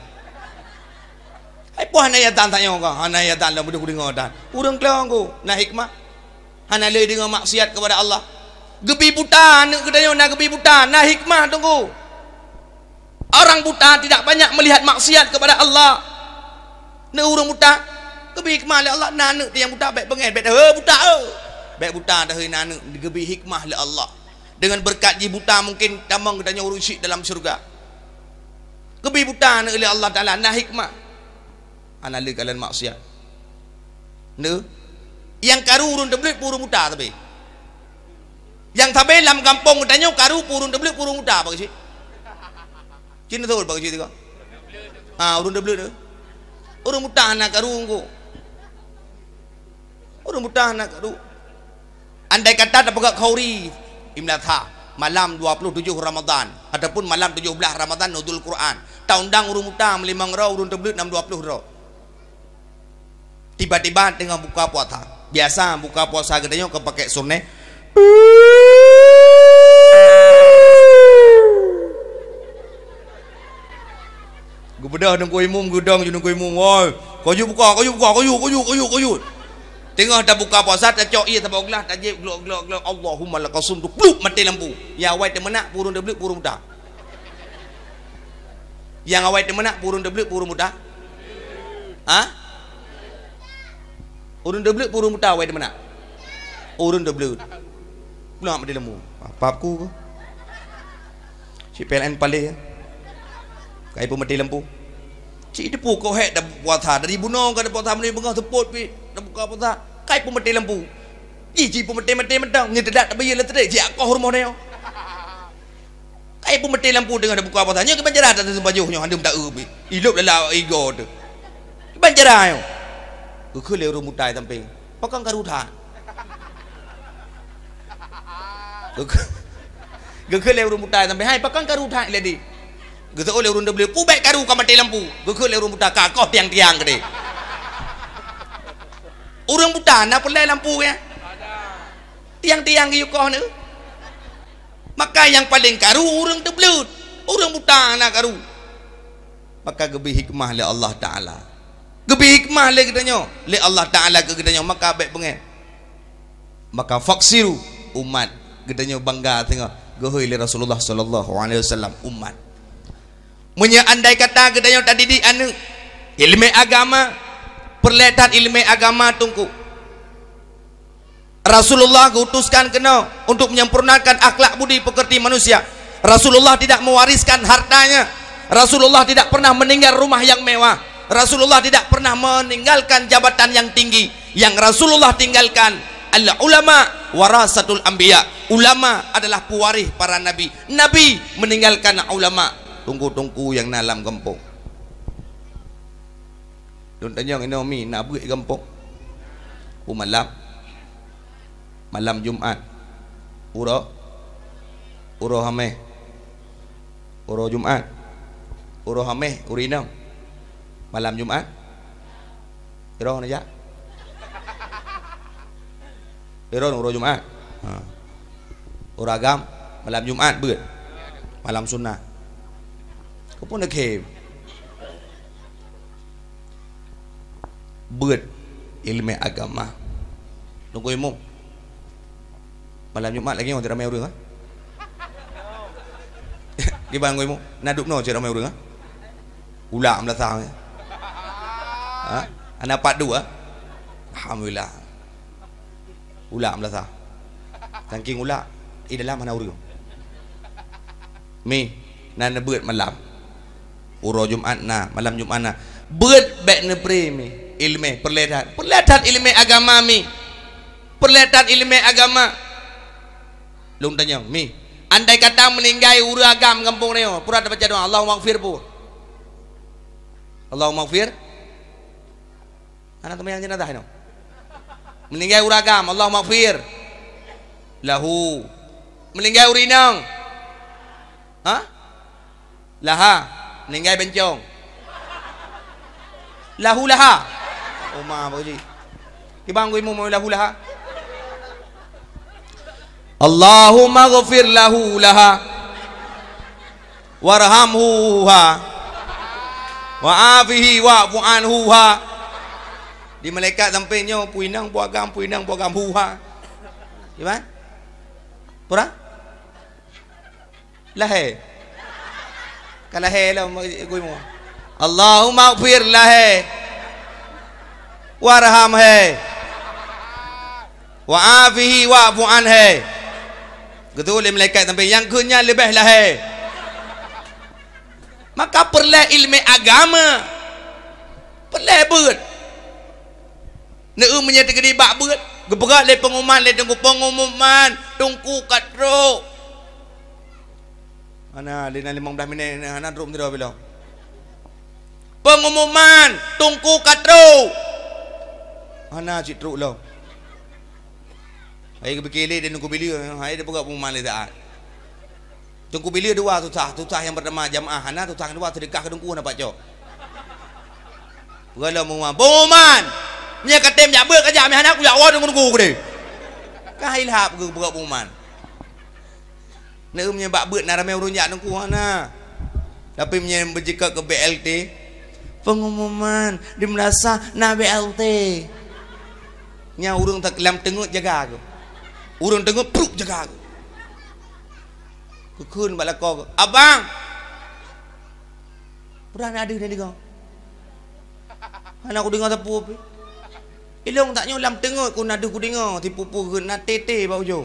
Ai puh hana yatan tanya kau hana yatan lah mudah dengar dan urang kela aku nah hikmah hana le dengan maksiat kepada Allah. Gebi buta nak kedaya nak gebi buta nah hikmah tunggu. Orang buta tidak banyak melihat maksiat kepada Allah. Nak urang buta gebi hikmah le Allah nah nak yang buta baik bengen baik buta baik buta dah nak gebi hikmah le Allah. Dengan berkat ji buta mungkin tamang kedanya urang syik dalam syurga. Gebi buta nak le Allah Taala nah hikmah. Ana le kalian maksiat. Ne yang karu urun deblik purun muta tapi. Yang tabe dalam kampung katanya karu purun deblik purun muta apa sih? Cina tahu apa sih itu? Ah urun deblik tu. Urun muta anak karu engko. Urun muta anak karu. Andai kata dapat khauri imlatha malam 27 Ramadan ataupun malam 17 Ramadan nuzul Quran. Tahun dang urun muta melimang ro urun deblik 620 ro. Tiba-tiba tengah buka puasa. Biasa buka puasa gedenya ke pakai sunnet. Gubedah nunggu imum gudang nunggu imum. Oi, koyu buka. Tengah dah buka puasa tak cok ia tabau gelas tajib glok Allahumma lakasum tu pluk mati lampu. Ya awai temenak purun deblik purun muda. Yang awai temenak purun deblik purun muda. Ha? Urun deblik purun muda awai temenak. Urun deblik. Pulang mati lampu. Apa aku? Si PLN paling. Kai pun mati lampu. Cik depu kau hek dah puasa dari bunong ke puasa meni bengah teput pi dah buka puasa kai pun mati lampu. Iji pun mati mentang ni tidak tak bayar letrik jak kau rumah dia. Kai pun mati lampu dengan dah buka puasa nya ke banjara tak sembajuhnya handum tak ubi. Hidup dalam ego tu. Banjara yo. Ku le ru mutai tamping. Pakang karuta. Ku le ru mutai tamping hai pakang karuta le di. Gitu oleh urun beli pubek karu ka mati lampu. Geke le urun buta kakoh tiang-tiang gede. Urang buta na pelai lampu ya. Tiang-tiang ge yukoh ne. Maka yang paling karu urang deblut. Urang buta na karu. Maka gebi hikmah le Allah Taala. Gebi hikmah le gedanya. Le Allah Taala ke gedanya maka baik bengen. Maka faksiru umat gedanya bangga tengah gehoi le Rasulullah sallallahu alaihi wasallam umat. Munya andai kata gedanya tadi di anu ilmu agama perletan ilmu agama tungku Rasulullah diutuskan kena untuk menyempurnakan akhlak budi pekerti manusia. Rasulullah tidak mewariskan hartanya. Rasulullah tidak pernah meninggal rumah yang mewah. Rasulullah tidak pernah meninggalkan jabatan yang tinggi. Yang Rasulullah tinggalkan al ulama warasatul anbiya. Ulama adalah pewaris para nabi. Nabi meninggalkan ulama. Tungku-tungku yang dalam kampung. Don tanya ini mi nak buat kampung. Malam Jumaat. Uro hameh. Uro Jumaat. Uro hameh urinam. Malam Jumaat. Iro aja. Iro uro Jumaat. Uro agam malam Jumaat buat. Malam sunnah. Kau pun nak kem buat ilmu agama. Tunggu imam malam Jumaat lagi orang ramai orang. Gimana kau imam? Naduk no ramai orang. Ulah melasah. Anak 42. Alhamdulillah. Ulak melasa. Saking ulak dalam mana urang. Mi nan beut malam. Uro Jumaat na, malam Jumaat na. Beut bek ne pre mi. Ilmu perlihatan ilmu agama mi. Perlihatan ilmu agama. Lung tanya, mi. Andai kata meninggal uragam kampung ni, pura ada baca doa Allahumma maghfir pu. Allahumma maghfir. Anak teman yang jenazah ni. Meninggal uragam Allahumma maghfir lahu. Meninggal urinang. Ha? Laha. Meninggal bencong. Lahu laha. Oh ma apa ji? Ibang gue mau lahu laha. Allahumma ghafir lahu laha warhamhu wa afihi wa'fu anhu. Di malaikat sampainya puinang puagam huha. Gimana? Pura? Lahe. Kalahe lah gue mau. Allahumma ghafir lahe warhamhe wa afihi wa'fu anhu. Betul malaikat sampai yang kunya lebih lahir. Maka perlu ilmu agama. Perlu beut. Neu menyata gede bak beut. Geberat le pengumuman le tunggu pengumuman, tunggu katro. Ana lina 15 minit ana drum tidak bila. Pengumuman, tunggu katro. Ana citru lo. Hai kebekele dia nunggu bila, hai dia buka pengumuman le tak. Tunggu bila dua tutah yang pertama jamaah, hana tutah kedua sedekah ke tunggu nak baca. Kalau pengumuman, nya katem jak ber kerja mi hana aku jak awak tunggu ku dia. Ka hilap ke buka pengumuman. Nek nya bak beut na ramai urun jak tunggu hana. Tapi nya berjika ke BLT, pengumuman di Melasa na BLT. Nya urang tak lam tengut jaga aku. Urang tengok pruk jaga aku. Kekun bala kau. Abang. Pernah ada ni kau. Anak aku dengar tapu apa? Ilong tak nyolam tengok ku nadu ku dengar tipu-pu ke na tete bau jo.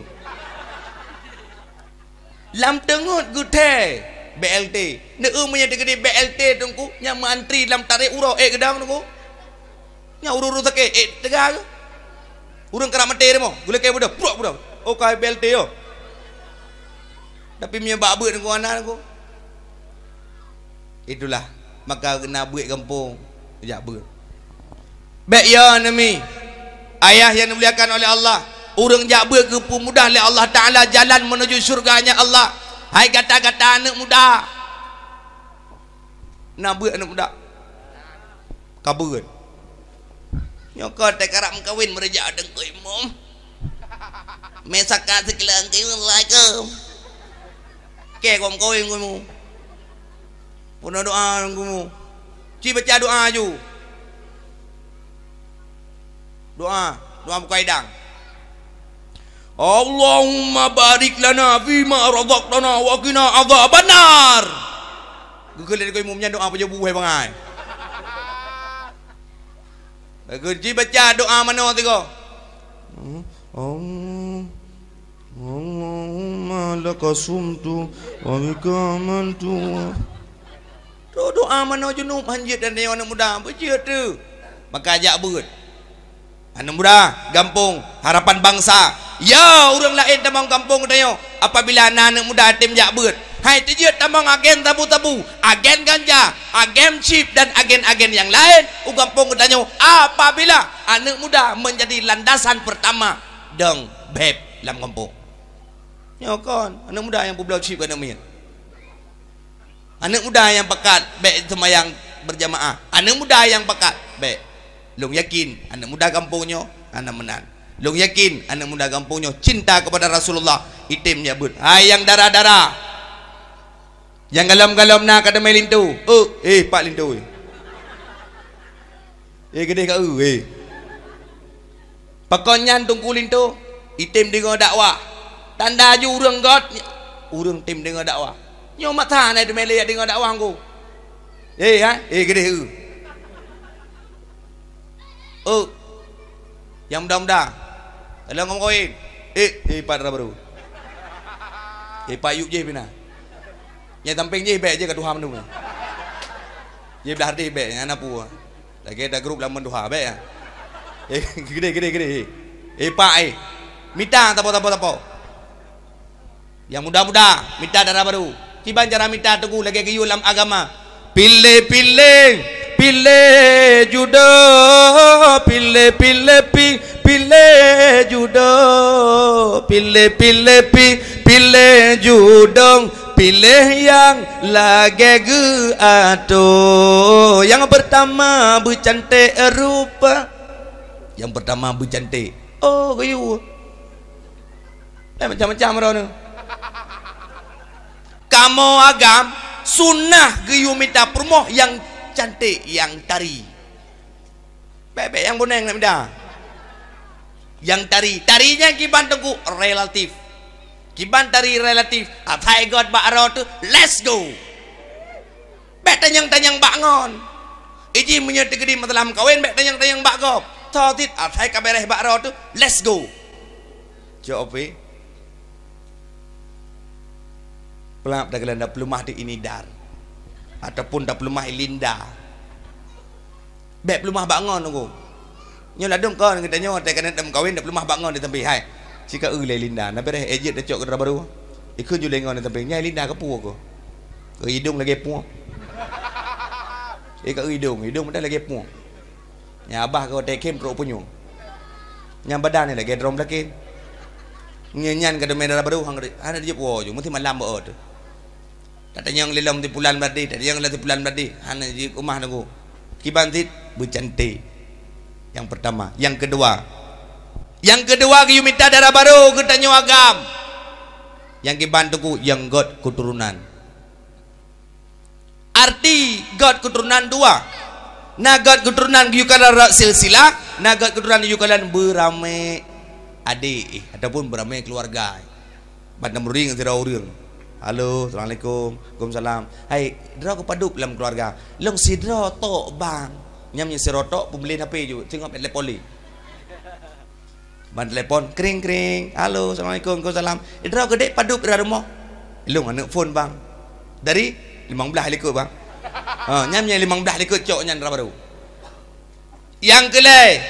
Lam tengok ku te BLT. Nek umnya gede BLT tungku nya mantri dalam tarik urau gedang tungku. Nya uru-uru tak tegak. Urang kerak mati mo, gule kaya budak, budak. Oh kaya BLT yo. Tapi punya bak beut dengan anak aku. Itulah maka kena buat kampung jak beut. Baik ya nami. Ayah yang dimuliakan oleh Allah, urang jak beut ke mudah oleh Allah Taala jalan menuju surganya Allah. Hai kata-kata anak muda. Nak beut anak muda. Kabut. Nyokot tak karap kawin merejak dengku imam. Mesakat sekelang Assalamualaikum. Ke kau kawin kamu. Puna doa kamu. Ci baca doa ju. Doa buka hidang. Allahumma barik lana fima razaqtana wa qina adzabannar. Gugel kau imamnya doa punya buah bangai. Kunci baca doa mana tu kau? Allahumma laka sumtu wa bika amantu. Doa mana junub hanjit dan anak muda baca tu. Maka ajak beut. Anak muda, kampung, harapan bangsa. Ya, orang lain tamang kampung tayo. Apabila anak muda tim jak beut. Hai tejut tamang agen tabu-tabu, agen ganja, agen chip dan agen-agen yang lain. Kampung tanya apabila anak muda menjadi landasan pertama deng beb dalam kampung. Ya kan, anak muda yang pulau chip kan amin. Anak muda yang pekat beb semayang berjamaah. Anak muda yang pekat beb. Long yakin anak muda kampungnya anak menan. Long yakin anak muda kampungnya cinta kepada Rasulullah. Itim nyabut. Hai yang darah-darah. Yang galam-galam nak kada main lintu. Pak lintu. Gede kat Pakonyan tungku lintu. Itim dengar dakwah. Tanda ju urang got. Urang tim dengar dakwah. Nyo mata nai de mele dengar dakwah ku. Gede Yang muda-muda. Kalau ngomong koin. Pak dara baru. Pak yuk je pina. Nya tamping je baik je ka duha menu. Je dah di baik ana pu. Lagi ada grup lamun duha baik ya. Gede. Pak minta tapo. Yang muda-muda minta darah baru. Kiban cara minta tugu lagi ke dalam agama. Pilih jodoh, pilih jodoh, pilih jodoh, pilih yang lagi atuh. Yang pertama bercantik rupa. Yang pertama bercantik. Oh, kayu. Macam-macam orang. Kamu agam sunnah gayu minta permoh yang cantik, yang tari. Bebek yang boneng nak minta. Yang tarinya kiban tengku relatif. Kiban tari relatif. Atai god bakro tu, let's go. Bek tanyang bangon. Iji menyerti gedi matalam kawin bek tanyang bakgo. Totit atai kabereh bakro tu, let's go. Jawab pelap dah gelanda pelumah di ini dar ataupun dah pelumah ilinda bek pelumah bangun aku nyola dong kau kita nyola tak kena dem kawin dah pelumah bangun di tempat hai jika ulai linda na bereh ejit dah cok ke baru ikut julengon di tempat nyai linda ke pu aku ke hidung lagi pu ke hidung dah lagi pu nya abah kau tekem pro punyung nya badan ni lagi drom lagi nyanyan ke demen baru hang ada dia pu je mesti malam beot katanya yang lelam di bulan berdi, tadi yang di bulan berdi, hanya di rumah nunggu. Kibantit bercantik. Yang pertama, yang kedua kayu minta darah baru ketanya agam. Yang kibantuku yang god keturunan. Arti god keturunan dua. Nah god keturunan kayu kala silsilah, nah god keturunan kayu kala beramai adik ataupun beramai keluarga. Bandam ring tidak orang. Halo, assalamualaikum, waalaikumsalam. Hai, dra ko padup dalam keluarga. Long si dra tok bang. Nyamnya si rotok pembeli HP ju. Tengok telepon li. Ban telepon kring. Halo, assalamualaikum, waalaikumsalam. Dra ko dek padup dra rumah. Long anak phone bang. Dari 15 likut bang. Nyamnya 15 likut cok nyan dra baru. Yang kele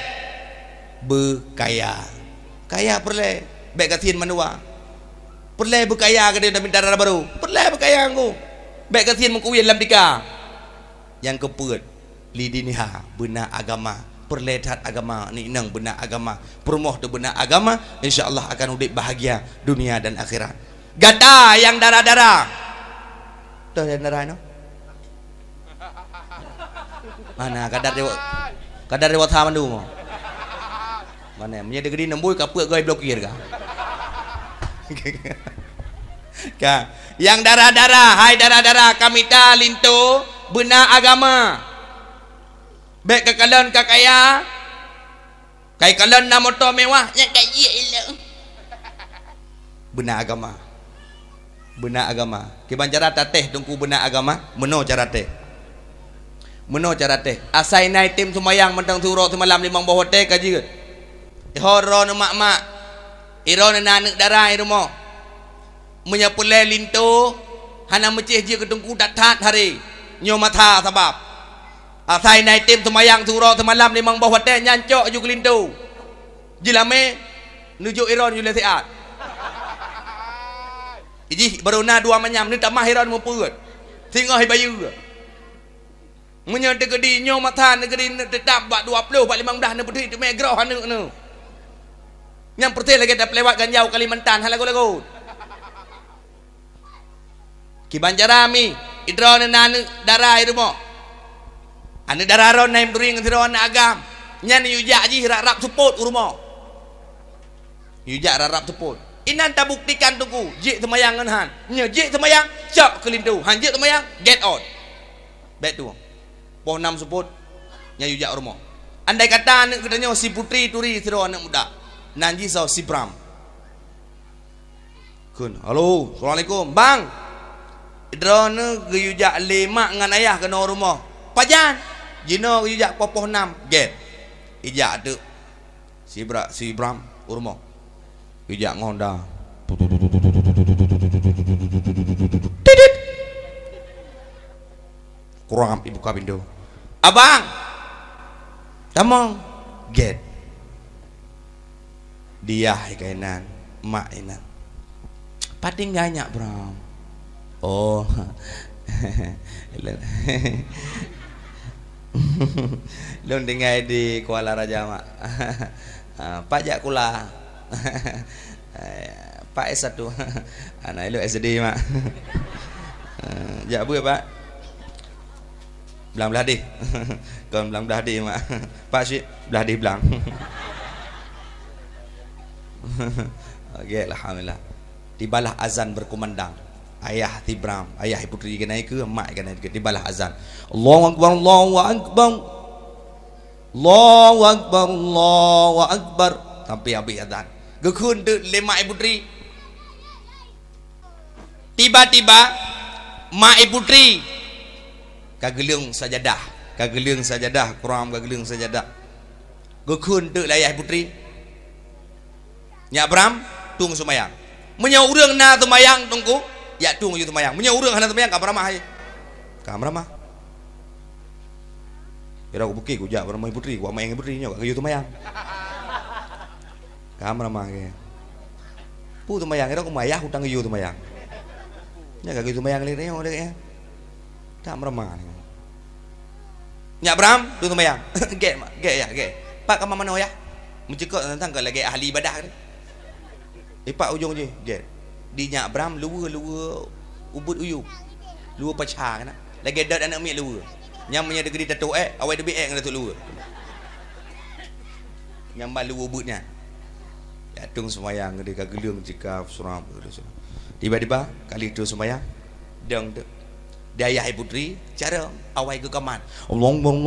berkaya. Kaya perle. Baik katin manua. Perlai berkaya ke dia dah minta darah baru. Perlai berkaya aku. Baik kasihan mengkuih dalam tika. Yang keput lidiniha benar agama. Perlai tat agama ni nang benar agama. Permoh tu benar agama, insya-Allah akan hidup bahagia dunia dan akhirat. Gata yang darah-darah. Tuh yang darah no. Mana kadar dewa thaman du mo. Mana menjadi gede nembui kapuk gai blokir ka. Yang darah-darah, hai darah-darah kami ta lintu benar agama. Baik kekalan kakaya. Kai kalan na motor mewah nya kaya elok. Benar agama. Benar agama. Kiban cara tateh tungku benar agama, meno cara teh. Meno cara teh. Asai nai tim sumayang mentang turok semalam limang bawah teh kaji ke. Horo mak-mak. Iro na anak darah rumah menyapulai lintu hana mecih je ketungku tat hari nyo mata sebab asai nai tim semayang surau semalam limang bawah teh nyancok ju lintu jilame nuju iron ju lesiat iji baru na dua manyam ni tamah iron mempurut singoh bayu menyang tegedi nyo mata negeri tetap bak 20 bak 15 ne putih tu megroh hanu nu yang pertih lagi dah lewat Ganjau Kalimantan halago-lago Kiban jarami idron nan darah rumah anu darah ron naim during idron agam nyan yujak ji rap support rumah yujak rap support inan ta buktikan tuku jik semayang han nya jik semayang cak kelindu han jik semayang get out bet tu poh 6 support nya yujak rumah andai kata anak katanya si putri turi siro anak muda nanji sau si Bram kun halo assalamualaikum bang idrone geyujak lemak ngan ayah kena rumah pajan jino geyujak popoh 6 get ijak tu si Bram rumah Bijak ngonda. Kurang ibu buka pintu. Abang. Tamong. Get. Dia kainan, mak inan. Pating banyak, bro. Oh. Lon tinggal di Kuala Raja mak. Pajak kula. Pak S1. Anak lu SD mak. Ya bu ya pak. Belang-belah di. Kon belang-belah di mak. Pak Syed belah di belang. Okey alhamdulillah. Tibalah azan berkumandang. Ayah Tibram, ayah putri kena ke mak kena ke tibalah azan. Allahu akbar, Allahu akbar. Allahu akbar, Allahu akbar. Sampai habis azan. Gekun tu mak putri. Tiba-tiba mak putri kagelung sajadah, Quran kagelung sajadah. Gekun tu ayah putri. Nya Bram tung sumayang. Menyau urang na tumayang tungku. Ya tung ju tumayang. Menyau urang hana tumayang ka Bramah ai. Ka Bramah. Kira aku buki ku jak Bramah putri, ku mayang putri nya ka ju tumayang. Ka Bramah ke. Pu tumayang kira ku mayah hutang ju tumayang. Nya ka ju tumayang le nya ya. Ka Bramah. Nya Bram tu tumayang. Ge ya, ge. Pak ka mana ya? Mencekok tentang ke lagi ahli ibadah ni. Pak ujung je, get. Di nyak Bram luwa ubud uyu. Luwa pecah kana. Lagi dak anak mi luwa. Nyam nya degedi tato awai debi ngada tu luwa. Nyambal luwa ubudnya. Ya tung semayang gede kagelung jika suram. Tiba-tiba kali itu semayang dang tu. Dia ayah putri cara awai ke kamar. Allahu akbar,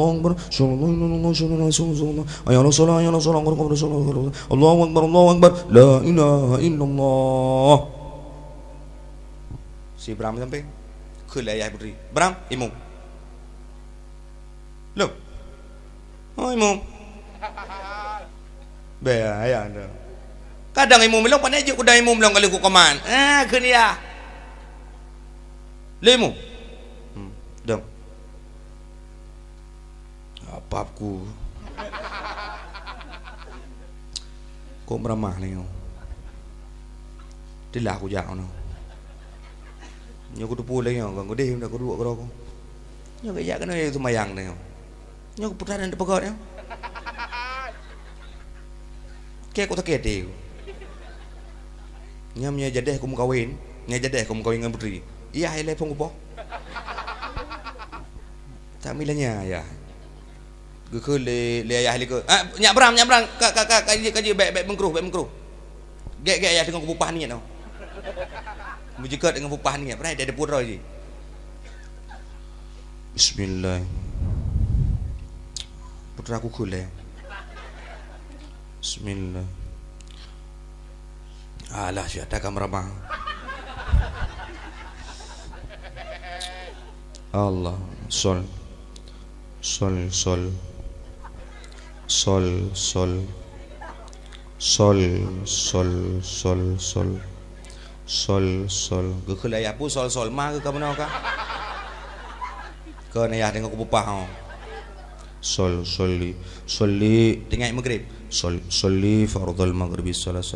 Allahu akbar, la ilaha illallah. Si Bram sampai ke ayah putri. Bram, imam. Loh. Oh, imam. Be ayah anda. Kadang imam bilang pandai je kudai imam bilang kali ku kamar. Ke dia. Lemu. Dong. Apa aku? Kok meramah ni kau? Itulah aku jauh no. Nyo aku tu pulai kau, kau deh dah kau dua kau kau. Nyo kaya kan itu mayang ni kau. Nyo aku putaran di pegot ni. Kaya aku tak kaya deh. Nyam nya jadi aku mau kawin, nya jadi aku mau kawin dengan putri. Iya, hai lepong aku. Tak milanya ya. Ke le ayah le ke. Nyak Bram kaji baik mengkeruh. Gek ayah dengan kupupah ni tau. Mujikat dengan kupupah ni. Pernah ada pura je. Bismillah. Putra aku kule. Bismillah. Alah syada kamramah. Allah sol ke ayah pu sol mah ke mana ka ke ayah dengan kupupah ho soli tengah maghrib soli fardhul maghribi salat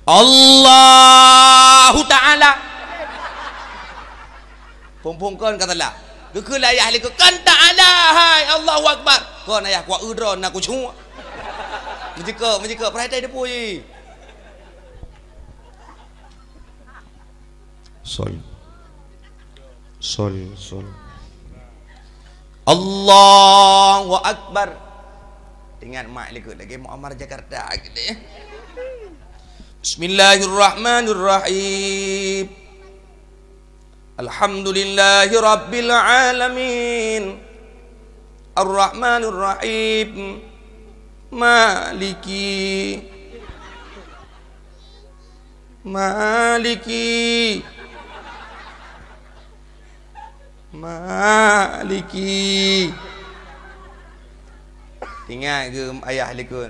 Allahu taala pumpungkan katalah ke ayah le ke kan taala hai Allahu akbar kon ayah ku udron aku cuma menjika perhati dia puji sol Allahu akbar ingat mak lagi Muammar Jakarta gitu ya. Bismillahirrahmanirrahim. Alhamdulillahi rabbil alamin. Ar-Rahmanir Rahim. Maliki Ingat ke ayah lekun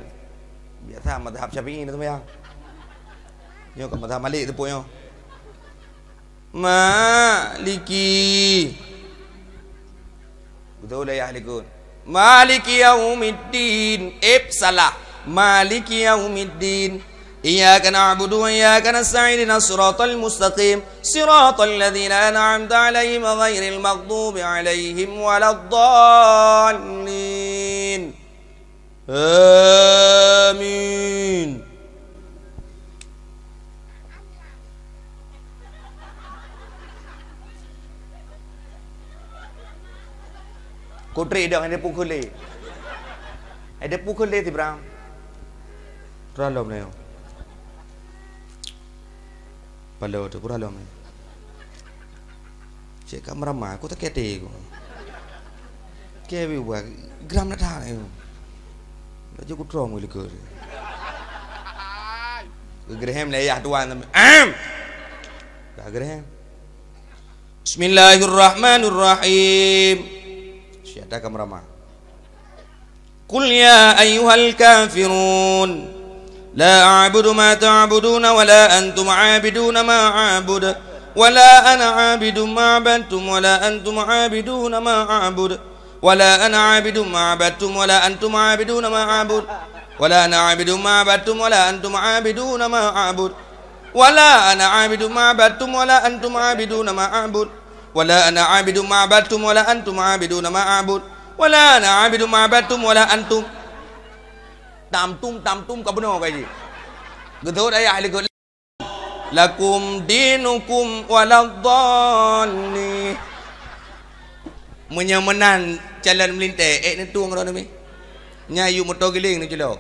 biasa mazhab Syafi'i tu ya. Nyo kat Mazhab Malik tepuk nyo. Maliki. Betul lah ya ahlikun. Maliki yaumiddin. Salah. Maliki yaumiddin. Iyyaka na'budu wa iyyaka nasta'in ihdinas siratal mustaqim. Siratal ladzina an'amta 'alaihim ghairil maghdubi 'alaihim waladdallin. Amin. Kutri dah ada pukul le. Ada pukul le ti bram. Ralom ne. Palo tu ralom ne. Cek kamera mah aku tak kete ko. Kewi buat gram nak dah ne. Dah cukup trong le ke. Graham le ya tuan. Dah Graham. Bismillahirrahmanirrahim. Ada kamera. Qul ya ayyuhal kafirun la a'budu ma ta'buduna wa la antum 'abiduna ma a'budu wa la ana 'abidun ma 'abadtum wa la antum 'abiduna ma a'budu wa la ana 'abidun ma 'abadtum wa la antum 'abiduna ma a'budu wa la ana 'abidun ma 'abadtum wa la antum 'abiduna ma a'budu wa la ana 'abidun ma 'abadtum wa la antum 'abiduna ma a'budu wala ana 'abidun ma 'abadtum wala antum 'abiduna ma a'bud wala ana 'abidun ma 'abadtum wala antum tamtum ka benar kai ji gedot ayah lekut lakum dinukum waladdallin menyemenan jalan melintai ni tuang ro ni nyayu motor giling ni celo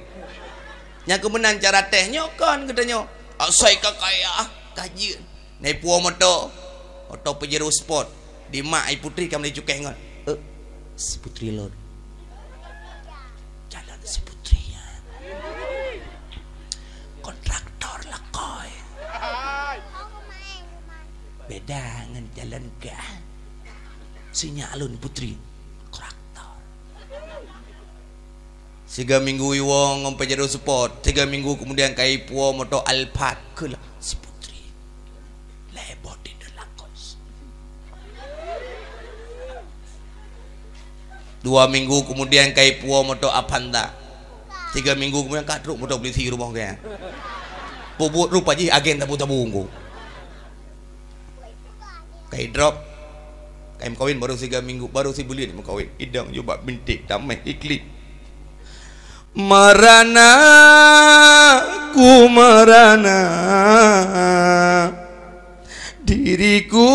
nya kemenan cara teh nyokon katanya asai ka kaya kaji nai puo motor atau Pajero Sport di mak ai putri kam ni cukai ngon. Si putri lor. Jalan si putrinya. Kontraktor lah koi. Beda dengan jalan ke. Sinyalun putri kontraktor. 3 minggu iwong ngom Pajero Sport, 3 minggu kemudian kai puo motor Alphard ke lah si putri. Lebot 2 minggu kemudian kai puo motor Avanta. 3 minggu kemudian kadruk motor polisi rumah kaya. Pubut rupa ji agen tabu-tabu ngku. Kai drop. Kai kawin baru 3 minggu baru si bulan mau kawin. Idang juga bintik damai iklim. Marana ku marana diriku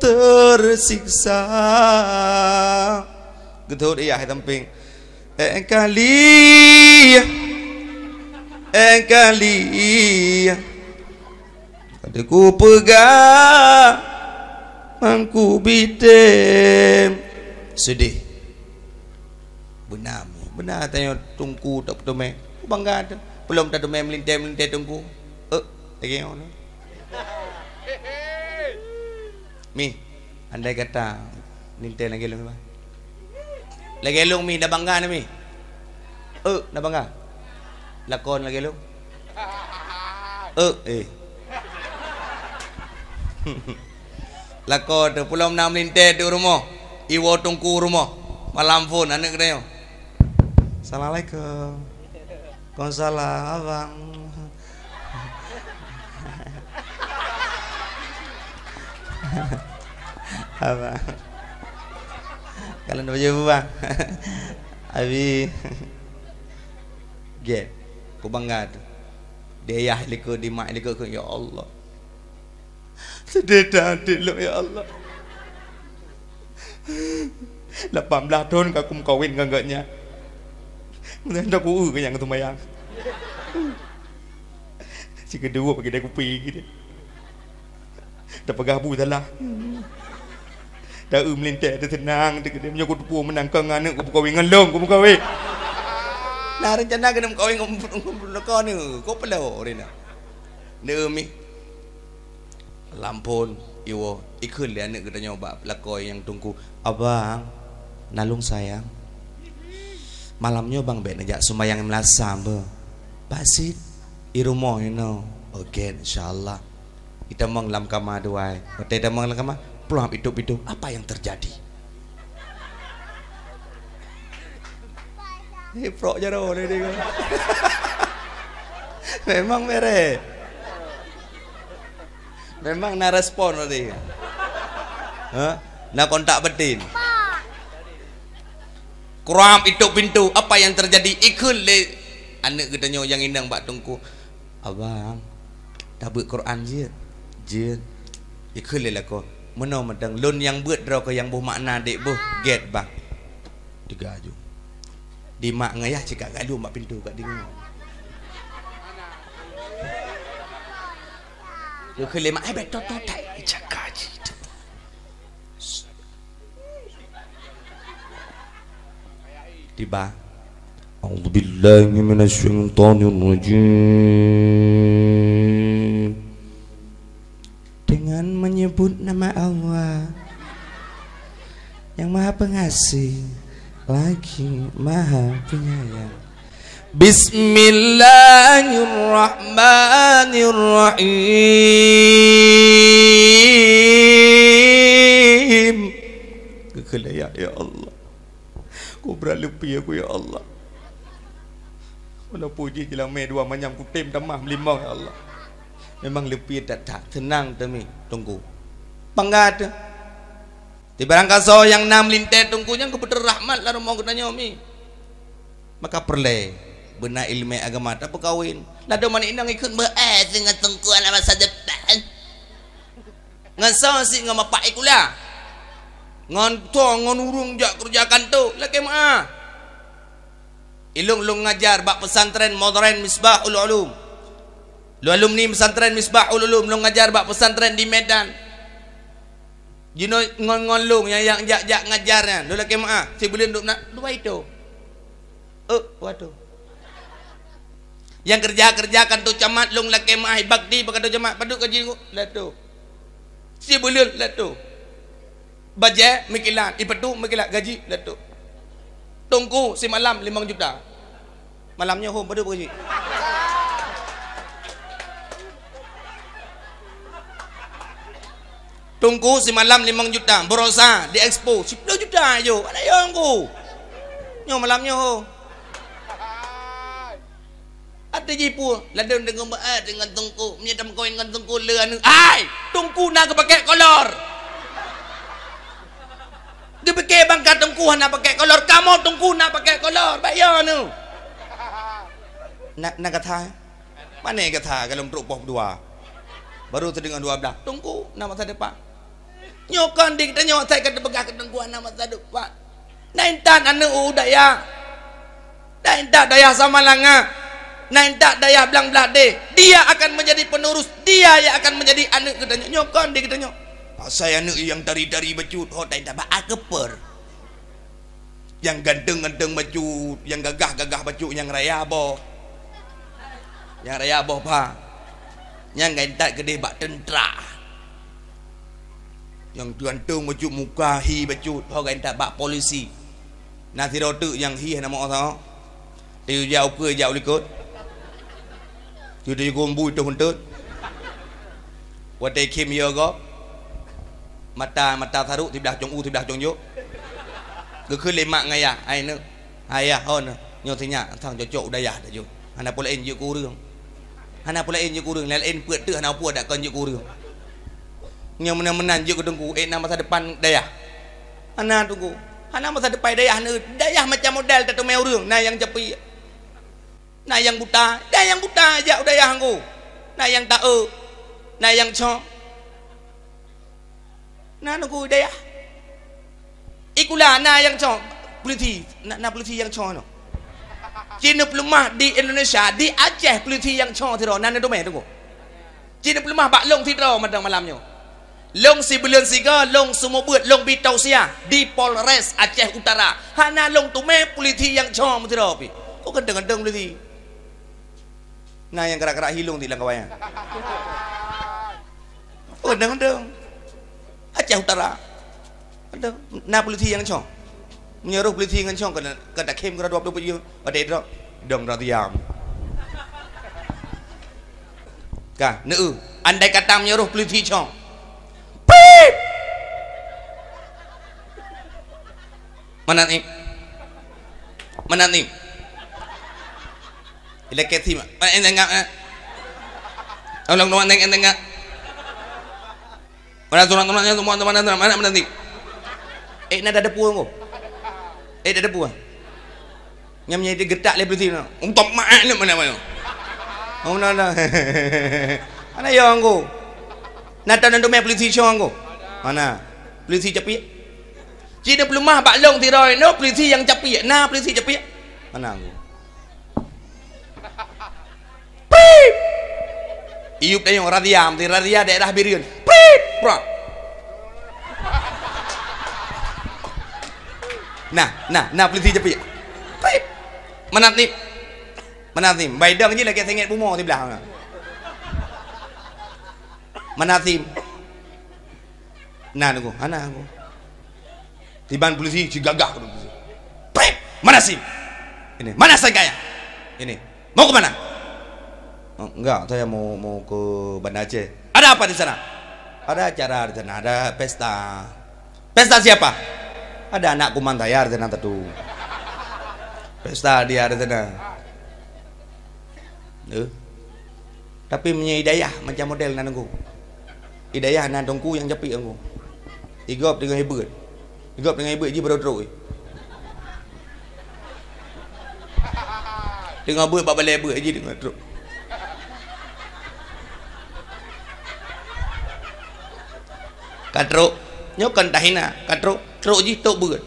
tersiksa gedor iya tamping engkali adeku pegang mangku bitem sedih benar tanya tungku tak pedomeh bangga ada belum tak domeh melintai tungku lagi ono Mi, andai kata nintai lagi long lagi long mi dah bangga na mi. Dah bangga. Lakon lagi long. Lakon tu pulau nam nintai tu rumah. Iwo tungku rumah. Malam phone anak kena yo. Assalamualaikum. Konsalah abang. Apa? Kalau nak jawab bang, abi, get, ku bangga tu. Dia liku di mak liku ku ya Allah. Sedih adik lo ya Allah. 18 tahun aku kawin enggaknya. Kemudian aku ke yang tumayang. Si kedua bagi dia kupi gitu. Dah pegabu dah lah. Dah melintai dah tenang dia punya aku tupu menangkang anak aku berkahwin dengan long aku berkahwin. Nah rencana kena berkahwin dengan kau ni. Kau pelau rena. Dia mi. Lampun iwo ikut dia anak kita nyoba pelakoi yang tunggu. Abang, nalung sayang. Malamnya bang ben ajak sumayang melasam be. Basit I rumah no. Okey, insyaallah. Kita menglam kamar duai. Kita menglam kamar. Peluang hidup-hidup. Apa yang terjadi? Prok jaro ni dia. Memang mere. Memang nak respon tadi. Nak kontak betin. Kuram itu pintu. Apa yang terjadi? Ikut le. Anak katanya yang indang bak tungku. Abang, dah buat Quran je. Je. Ikut le lah ko. Mana madang lun yang buat draw ko yang buh makna dek buh get bang. Tiga aju. Di mak ngayah cakap kat lu mak pintu kat dia. Lu kele mak ai betot tai cakap je. Tiba. A'udzubillahi minasyaitonir rajim. Dengan menyebut nama Allah yang Maha Pengasih lagi Maha Penyayang. Bismillahirrahmanirrahim. Kekelayak ya Allah. Ku berlepi aku ya Allah. Wala puji jelang me dua manyam ku tim tamah melimau ya Allah. Memang lebih tak tenang demi tunggu. Panggat. Di barang kaso yang nam lintai tunggunya ku betul rahmat lah rumah ku tanya mi. Maka perle benar ilmu agama tak berkawin. Lado mana indang ikut berat dengan tunggu anak masa depan. Ngaso si ngama pak ikula. Ngon to ngon urung jak kerja kantor laki mah. Ilung ngajar bak pesantren modern Misbahul Ulum. Lu alumni pesantren Misbahul Ulum lu ngajar bak pesantren di Medan. You know ngon lung yang jak ngajarnya. Lu laki mah si boleh duk nak dua itu. Waduh. Yang kerja kantor camat lung laki mah bakti bakal camat paduk gaji lah tu. Si boleh lah tu. Bajet mikilan ipetu mikilat gaji lah tu. Tunggu si malam 5 juta. Malamnya home pada gaji. Tunggu si malam 5 juta. Berosa di expo 10 juta aja. Ada yang ku. Nyo malamnya ho. Ada jipu ladon dengan baat dengan tungku. Menyedam koin dengan tungku le anu. Ai, tungku nak pakai kolor. Dia pakai bangkat tungku nak pakai kolor. Kamu tungku nak pakai kolor. Bayar nu. Nak kata. Mana kata kalau untuk poh dua. Baru terdengar 12. Tungku nak masa depan. Nyokan dik kita nyok saya kata begah ke tungku nak masa depan. Naintan anu udaya. Naintan daya sama langa. Naintan daya belang belah deh. Dia akan menjadi penerus. Dia yang akan menjadi anak kita nyok. Nyokan dik kita nyok. Saya anak yang dari bacut hotai tak keper. Yang ganteng bacut, yang gagah bacut, yang raya boh. Yang raya boh pa. Yang gantat gede bak tentera. Yang ganteng bacut muka hi bacut, ho gantat bak polisi. Nasi rotu yang hi nama orang. Dia jauh ke jauh likut. Dia gombu itu huntut. Watai kim yo go. Mata taruh di belah jong u di belah jong yo. Ke lemak ngaya ai ne. Ayah on nyo thinya thang cocok dayah dah jo. Hana pula en je ku reung. Hana pula en je ku reung la en peut tu hana pu dak kon je ku reung. Nyo menan je ku tunggu en masa depan dayah. Hana tunggu. Hana masa depan dayah ne. Dayah macam model tak meu reung. Nah yang cepi. Nah yang buta. Dah yang buta aja dayah ngku. Nah yang tak nah yang cho. Nah nunggu dayah. Ikulah nah yang cong polisi, nak polisi yang cong no. Cina pelemah di Indonesia, di Aceh polisi yang cong tiro, nana domeh tu ko. Cina pelemah bak long tiro madang malamnya. Long si bulan siga, long semua buat, long bitau sia di Polres Aceh Utara. Hana long tume polisi yang cong tiro pi. Kau gendeng polisi. Nah yang gerak-gerak hilung di langkawanya. Oh gendeng. Aceh Utara ada na polisi yang cong menyeruh polisi yang cong kena kem kena 20 je ada dong dong ratiam Kah, andai kata menyuruh polisi cong. Pip. Mana ni? Mana ni? Ileket sih, enggak. Tolong enggak. Mana turun-turunnya semua mana nanti? Nada depu aku. Ada depu ah. Nyamnya dia getak le polisi no. Top mak ni mana. Oh nada. Mana yang aku? Nata nandu me polisi cong aku. Mana? Polisi capik. Cina belum mah bak long tiroy no polisi yang capik. Nah polisi capik. Mana aku? Pip. Iup dah yang radia daerah Biriun. Pip. Prak. Nah polisi capik. Pip. Mana ni? Baidang je lagi sengit bumo di belakang. Mana tim? Nah aku, anak aku. Tiban polisi si gagah polisi. Pip. Mana sim? Ini. Mana saya? Ini. Mau ke mana? Oh, enggak, saya mau ke Banda Aceh. Ada apa di sana? Ada acara di sana, ada pesta. Pesta siapa? Ada anak kumantayar di sana tuh. Pesta dia di sana. Tapi punya hidayah macam model nanangku. Hidayah nanangku yang japik aku. Igop dengan hebat. Igop dengan hebat je berdua. Dengan buat balai hebat je dengan teruk. Katruk nyokan tahina katruk truk je tok beut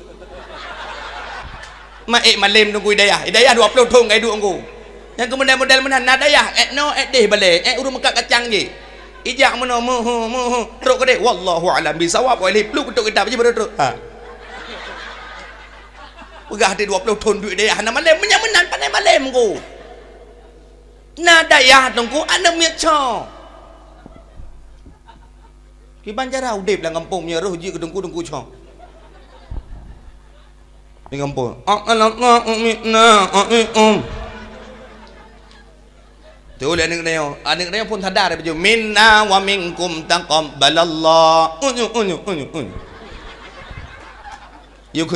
maik malim tunggu hidayah 20 thung ngai duk engko yang kemudian model menan nadayah no deh balik urung mekat kacang je ijak meno mu truk ke dek wallahu alam bisawab boleh pluk tok kita je truk ha pegah de 20 thun duit hidayah na malim menyan pandai malim engko nadayah tunggu ana miat cho Kiban cara udip dalam kampung punya roh je kedengku cong. Di kampung. Tu lihat anak dia pun sadar begitu. Minna wa minkum taqabbalallah. Unyu. Yuk.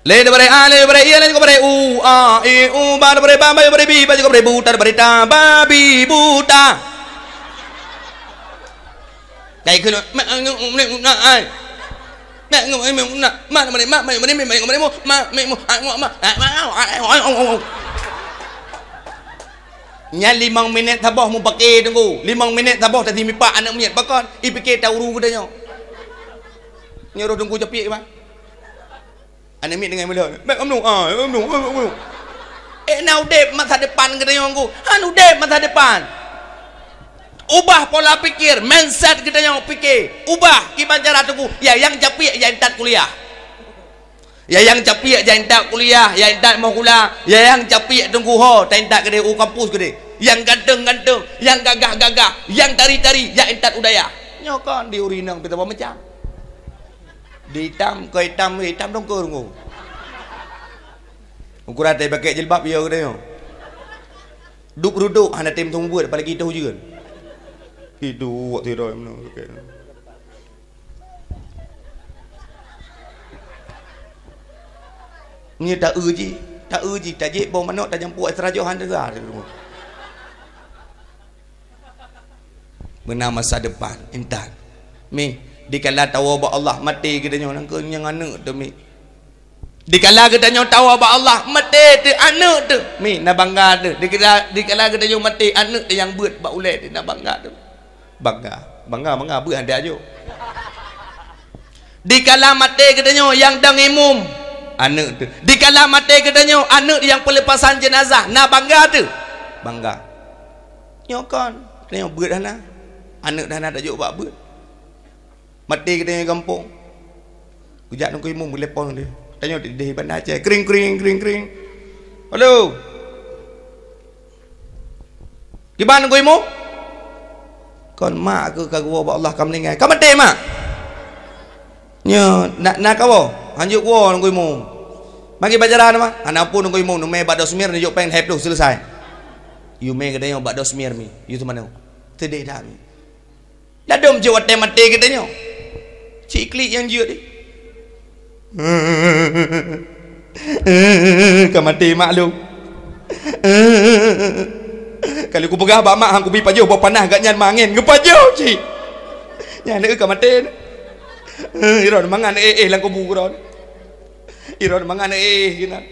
Le daripada a le daripada ia le daripada u a e u ba daripada ba daripada bi ba daripada buta daripada ta babi buta. Đây cứ nói mẹ ai mẹ ngồi mẹ nya 5 minit tabah mu pakai tunggu 5 minit tabah tadi mi pak anak miat bakon ipike tauru gudanya nyuruh tunggu cepik bang anak miat dengan mula mek amnu now dep masa depan gudanya aku anu dep masa depan ubah pola pikir, mindset kita yang pikir, ubah kiban cara tunggu. Ya yang capek yang tak kuliah. Ya yang capek yang tak kuliah, yang tak mau kuliah. Ya yang capek tunggu ho, tak kede u kampus kede. Yang ganteng, yang gagah, yang tari-tari, yang tak udaya. Nyokon di urinang kita bawa macam. Di hitam dong ke tunggu. Ukuran dia pakai jilbab ya kede yo. Duduk hana tim tunggu buat apalagi tahu juga. Hidup waktu itu mana okay. Ni tak uji tak je bom manok tak jampu serajohan juga benar masa depan intan mi dikala tahu ba Allah mati kita nyo nang yang anak tu mi dikala kita nyo tahu ba Allah mati tu anak tu mi na bangga tu dikala kita nyo mati anak tu yang buat ba ulai tu na bangga tu bangga buat anda aja dikala mati katanya yang dang imum anak tu dikala mati katanya anak yang pelepasan jenazah na bangga tu bangga nyokon katanya buat dana anak dana tak jauh buat mati katanya kampung kujak nunggu imum belepon dia katanya di Banda Aceh kering halo gimana nunggu imum kon mak ke kagua ba Allah kam lingai kam mati mak nya nak kau hanjuk gua nunggu mu bagi bajaran mah anak pun nunggu mu nume bado semir njuk peng hep tu selesai You main katanya bak dos mir mi. You tu mana? Tedek dah mi. Ladom je watai mati katanya. Cik klik yang je ni. Kau mati mak lu. Kalau aku pegah bak mak aku pergi pajau bawa panah kat nyan mangin. Ke pajau cik. Nyan ni kau mati. Iron mangan lang ko buron. Iron mangan gina.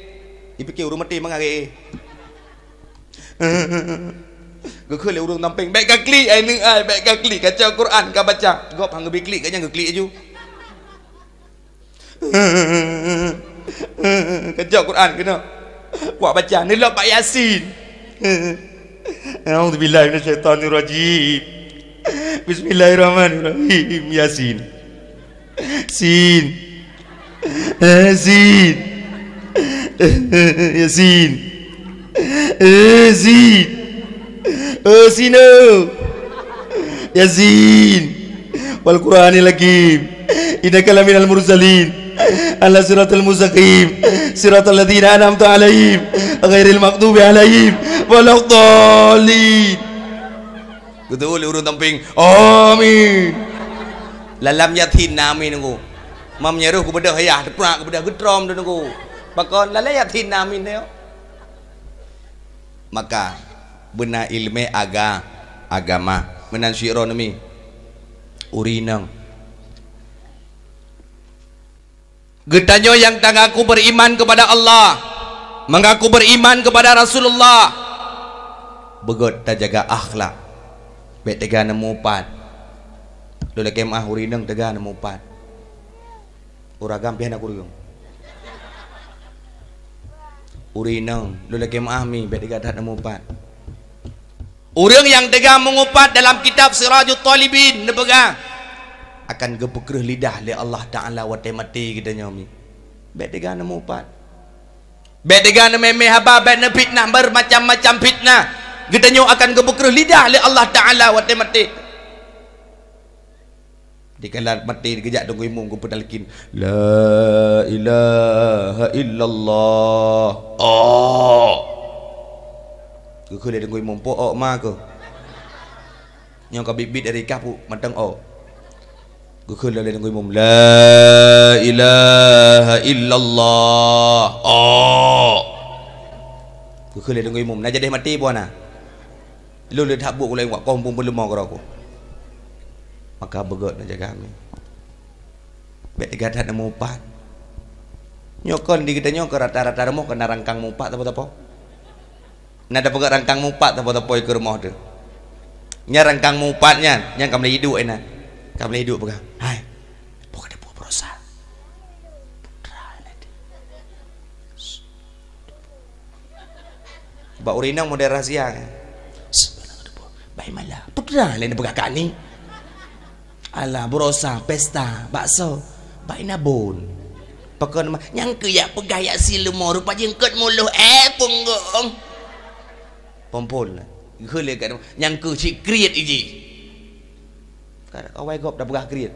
Ipikir urang mati mangan Gue khơi urang tamping baik ka klik ai neng ai baik ka klik kaca Quran ka baca. Gop hang bi klik kanya klik aju. Kaca Quran kena. Kuat baca ni lah Pak Yasin. A'udzubillahi minasyaitonirrajim. Bismillahirrahmanirrahim. Yasin. Sin. Sin. Yasin. Sin. Sino. Yasin. Wal Qur'anil Hakim. Innaka laminal mursalin. Ala siratal mustaqim. Siratal ladzina an'amta 'alaihim ghairil maghdubi 'alaihim waladdallin. Betul urun tamping. Amin. Lalam yatin nami nunggu. Mam nyeruh ku bedah hayah deprak ku bedah getrom tu nunggu. Bakon lalam yatin nami neo. Maka benar ilmu agama menan syironomi urinang. Getanyo yang tangaku beriman kepada Allah, mengaku beriman kepada Rasulullah. Begot tak jaga akhlak. Bet tega nemu pat. Dole kemah urinang tega nemu pat. Uragam pian aku urang. Urinang dole kemah mi bet tega tak nemu pat. Orang yang tega mengupat dalam kitab Sirajul Talibin nepegang akan gepekreh lidah oleh Allah Ta'ala watai mati kita nyomi. Bet tega nemu pat. Bet tega nemeh haba bet ne fitnah bermacam-macam fitnah. Kita nyo akan gepekreh lidah oleh Allah Ta'ala watai mati. Dikala mati dikejak tunggu imum ku pedalkin la ilaha illallah. Oh. Ku dia tunggu imum po ok ma ku. Nyong ka bibit dari kapu matang ok. Ku dia tunggu imum la ilaha illallah. Oh. Ku dia tunggu imum na jadi mati puana. Lu le tak buk ku lain wak kau pun belum mau aku. Maka begot nak jaga kami. Bet tiga tak nemu empat. Nyokon di kita nyokon rata-rata remo kena rangkang empat apa-apa. Nada pegat rangkang empat apa-apa ke rumah tu. Nya rangkang empatnya, yang kamu hidup enak. Kamu hidup pegang. Hai. Pokok dia buat berosa. Ba urinang model rahsia. Baik malah. Putra lain pegang kak ni. Alah berosa pesta bakso baik nabun pakon yang ke ya pegaya silemo rupa jengket muluh punggong pompol khule kat yang ke cik kriet iji kada awai gop dah pegah kriet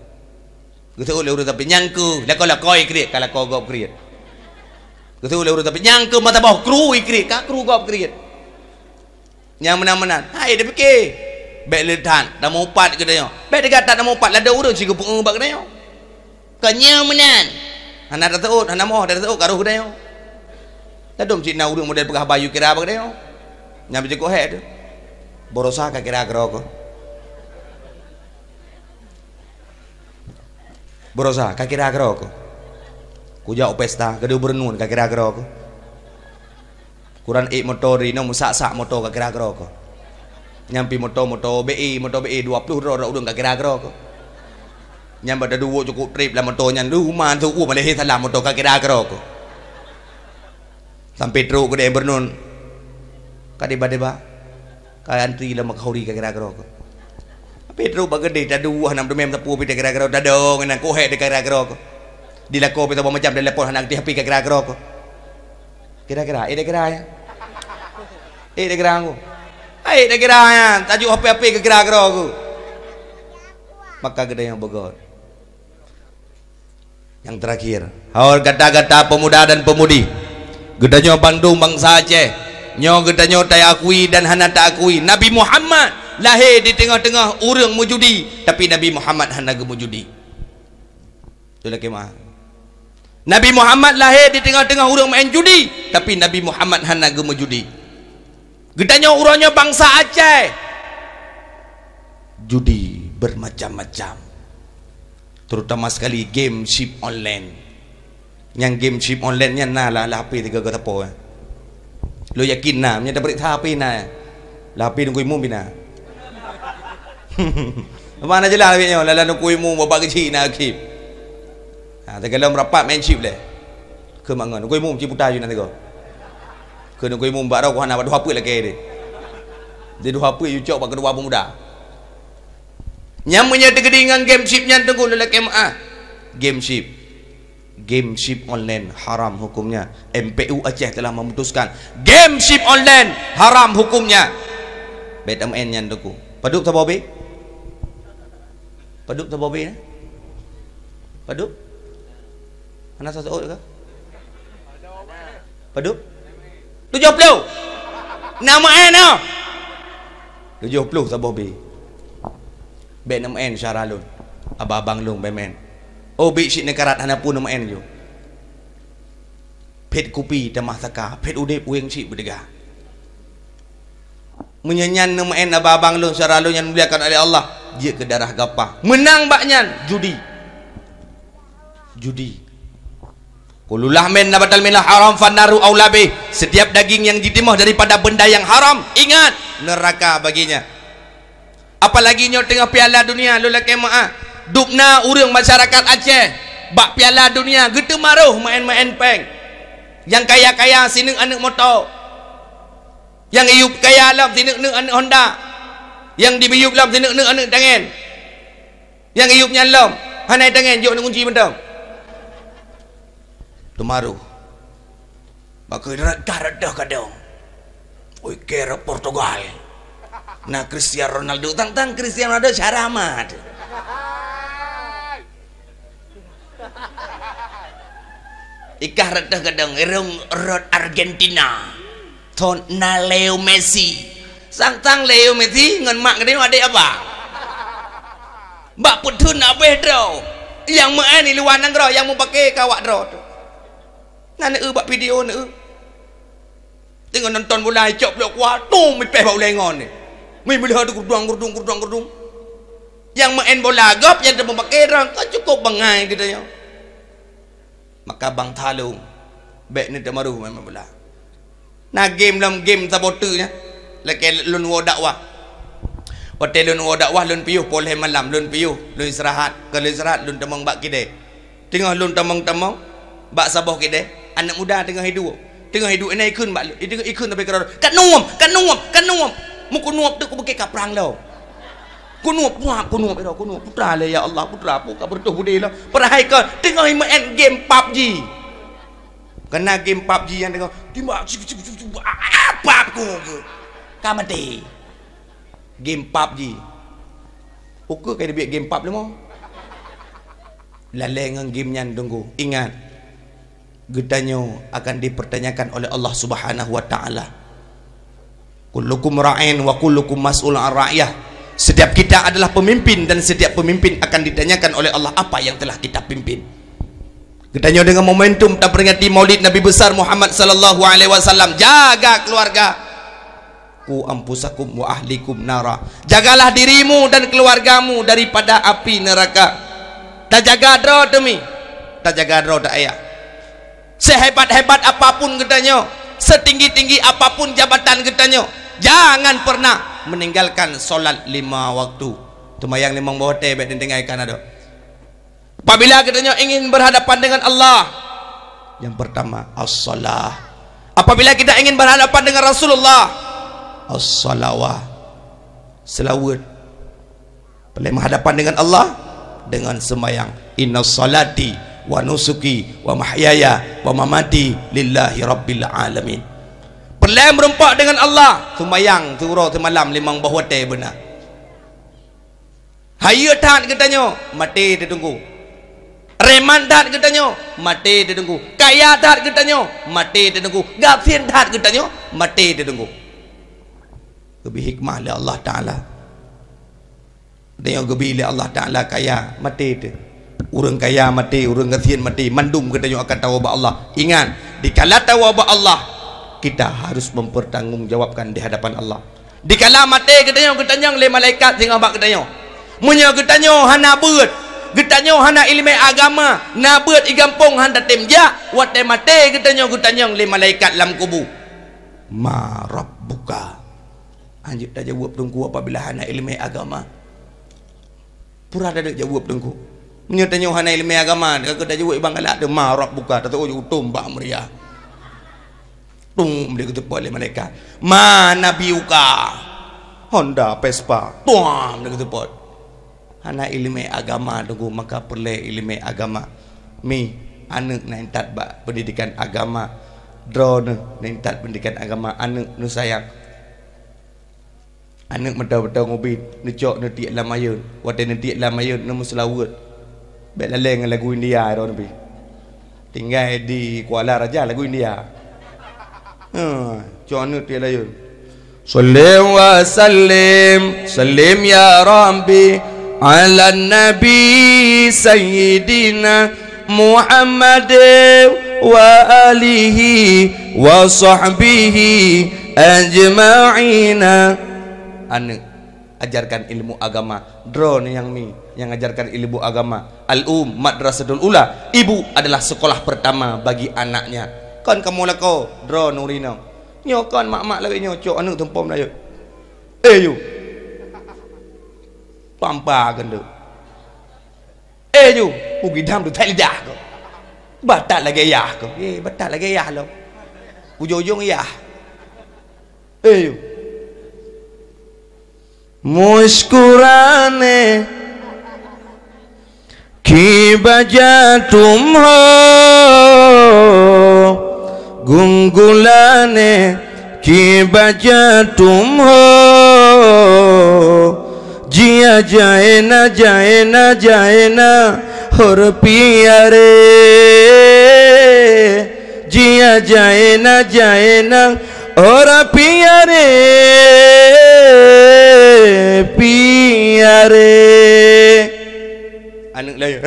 gitu oleh urut tapi yang ke dah kala koi kriet kala kau gop kriet gitu oleh urut tapi yang ke mata bawah kru kriet ka kru gop kriet yang menang-menang hai dah fikir bek letan dah mau empat ke dia bek dia kata dah mau empat lah ada urang cikgu pun bak dia kanya menan anak dah tahu anak mau dah tahu karuh dia dah dom cik na urang model pegah bayu kira bak dia nyam cikgu he tu borosa ka kira karo ko borosa ka kira karo ko kuja pesta gadu bernun ka kira karo ko kurang motor ini musak-sak motor ka kira karo ko nyampi motor BE 20 orang udang kira kira ko nyampe ada dua cukup trip lah motornya rumah tu malah salah motor kira kira ko sampai truk ke dia bernun kadeba-deba kaya antri lah makhauri kira kira ko Petro bagede dah dua nam demem tapu pita kira kira dah dong nan ko he de kira kira ko dilako pita macam de lepon hanak di hapi kira kira ko kira-kira de kira ya de kira ko ai dah kira ya tajuk apa-apa ke kira-kira aku maka gede yang begot yang terakhir haur kata-kata pemuda dan pemudi gedanya Bandung bangsa Aceh nyo getanyo tai akui dan hana tak akui Nabi Muhammad lahir di tengah-tengah orang mujudi, tapi Nabi Muhammad hana ge mujudi. Itulah kemah. Nabi Muhammad lahir di tengah-tengah orang main judi, tapi Nabi Muhammad hana ge mujudi. Getanyo urangnya bangsa Aceh. Judi bermacam-macam. Terutama sekali game chip online. Yang game chip online nya nah lah HP 3 ke tapo. Lo yakin nah nya dapat HP nah. HP nunggu imu bina. Mana jelas habisnya lala nunggu imu bapak kecil nak kip. Ha tegalam rapat main chip leh. Ke mangan nunggu imu chip putar je nanti ko. Ke nunggu imu mbak ro ko hana badu HP lagi dia. Dia du HP you cok bak kedua muda. Nyamanya tegedingan game chip nya tunggu lelaki maah. Game chip. Game chip online haram hukumnya. MPU Aceh telah memutuskan game chip online haram hukumnya. BTMN nya tunggu. Paduk tak bobe? Paduk tak bobe? Paduk? Mana sesuatu ke? Paduk? 70. Nama no. 70 tak bobe. BTMN Syaralun. Abang lung bemen. Oh bik syik nekarat hana pun nama en jo. Pet kopi tamah saka, pet udep ueng syik berdegah. Menyanyan nama en abang lung Syaralun yang dimuliakan oleh Allah, dia ke darah gapah. Menang baknyan judi. Judi. Qululah min nabatal minal haram fanaru aulabi. Setiap daging yang ditimah daripada benda yang haram, ingat neraka baginya. Apalagi nyo tengah piala dunia lu laki maah. Dupna urang masyarakat Aceh bak piala dunia gitu maruh main-main peng. Yang kaya-kaya sini anak motor, yang iup kaya lam sini anak Honda, yang dibiup lam sini anak tangan, yang iupnya lam hanai tangan jok nak kunci bentang tu maruh bak redah kadang oi kira Portugal nah Cristiano Ronaldo tang Cristiano Ronaldo syaramat. Ikah redah kadang irung rod Argentina ton na Leo Messi sang Leo Messi ngan mak dia ada apa bak putun apa draw yang main di luar negara yang mau pakai kawak draw tu nak bak video nak tengok nonton bola cop blok kuat tu mi peh bau lengon ni mi melihat kurdung yang main bola gop yang dia mau pakai draw kau cukup bangai katanya. Maka bang Talung baik ni temaruh main bola. Nah game dalam game saboternya laki lun wo dakwah. Hotel lun wo dakwah lun piuh poleh malam lun piuh lun istirahat ke lun istirahat lun temang bak kidai. Tengah lun temang bak sabah kidai. Anak muda tengah hidup ini ikun bak ikun tapi kerana kan nuam muku nuap tu ku pakai kaprang lau. Kunup putra le ya Allah putra pu ka bertuh budi lah perhai ke tengah main game PUBG kena game PUBG yang tengok timbak apa aku ka mati game PUBG ukur kaya dia game PUBG lemo lalengan game nyan tunggu ingat gedanyo akan dipertanyakan oleh Allah Subhanahu wa taala kullukum ra'in wa kullukum mas'ulun an ra'iyah. Setiap kita adalah pemimpin dan setiap pemimpin akan ditanyakan oleh Allah apa yang telah kita pimpin. Katanya dengan momentum kita peringati Maulid Nabi besar Muhammad sallallahu alaihi wasallam, jaga keluarga. Ku ampusakum wa ahlikum nara. Jagalah dirimu dan keluargamu daripada api neraka. Tak jaga dro demi. Tak jaga dro tak ayah. Sehebat-hebat apapun katanya, setinggi-tinggi apapun jabatan katanya, jangan pernah meninggalkan solat 5 waktu. Tumayang 5 bote baik dengarkan ada. Apabila katanya ingin berhadapan dengan Allah, yang pertama as-salah. Apabila kita ingin berhadapan dengan Rasulullah, as-salawah, selawat. Bila menghadapan dengan Allah, dengan sembahyang. Inna salati wa nusuki wa mahyaya wa mamati lillahi rabbil alamin. Perlahan berempak dengan Allah, sembahyang turun semalam 5 bahwa teh benar. Hayat tak katanya, mati dia tunggu. Reman tak katanya, mati dia tunggu. Kaya tak katanya, mati dia tunggu. Gafir tak katanya, mati dia tunggu. Lebih hikmah oleh Allah Ta'ala. Dia gebi oleh Allah Ta'ala kaya mati dia. Orang kaya mati, orang kasihan mati, mandum kita yang akan tahu bahwa Allah. Ingat, dikala tahu bahwa Allah, kita harus mempertanggungjawabkan di hadapan Allah. Dikala mati kita yang le malaikat sehingga bak kita yang munya kita yang hana beut, kita yang hana ilmu agama, na beut igampong handa temja, wate mati kita yang le malaikat lam kubu. Ma rabbuka. Anjir dah jawab tunggu apabila hana ilmu agama. Pura dah jawab tunggu. Menyertanya hana ilmu agama, kalau dah jawab ibang galak dia ma rabbuka, tak tahu utum bah meriah. Tung dia kata oleh mereka. Ma nabiuka. Honda Vespa. Tuam dia kata pot. Hana ilmu agama tunggu maka perlu ilmu agama. Mi anak nantat bak pendidikan agama. Drone nantat pendidikan agama anak nu sayang. Anak mentau-mentau ngobi necok netik lamayun. Wate netik lamayun nu selawut. Baik laleng lagu India dah nabi. Tinggal di Kuala Raja lagu India. Cok anak dia layun. Sallim wa sallim, sallim ya Rabbi ala nabi sayyidina Muhammad wa alihi wa sahbihi ajma'ina. Anak ajarkan ilmu agama. Drone yang ajarkan ilmu agama. Madrasatul Ula. Ibu adalah sekolah pertama bagi anaknya. Kan kamu lah kau drone nurina. Nyo kan mak-mak lagi nyo cok anak tempom dah yo. You. Pampa kan tu. You, ugi dam tu thai lidah kau. Batal lagi ya kau. Batal lagi ya lo. Ujung-ujung ya. You. मुस्कुराने की वजह तुम हो, गुनगुलाने की वजह तुम हो, जिया जाए ना जाए ना जाए ना और पिया रे, जिया जाए ना और पिया रे, piare anak lain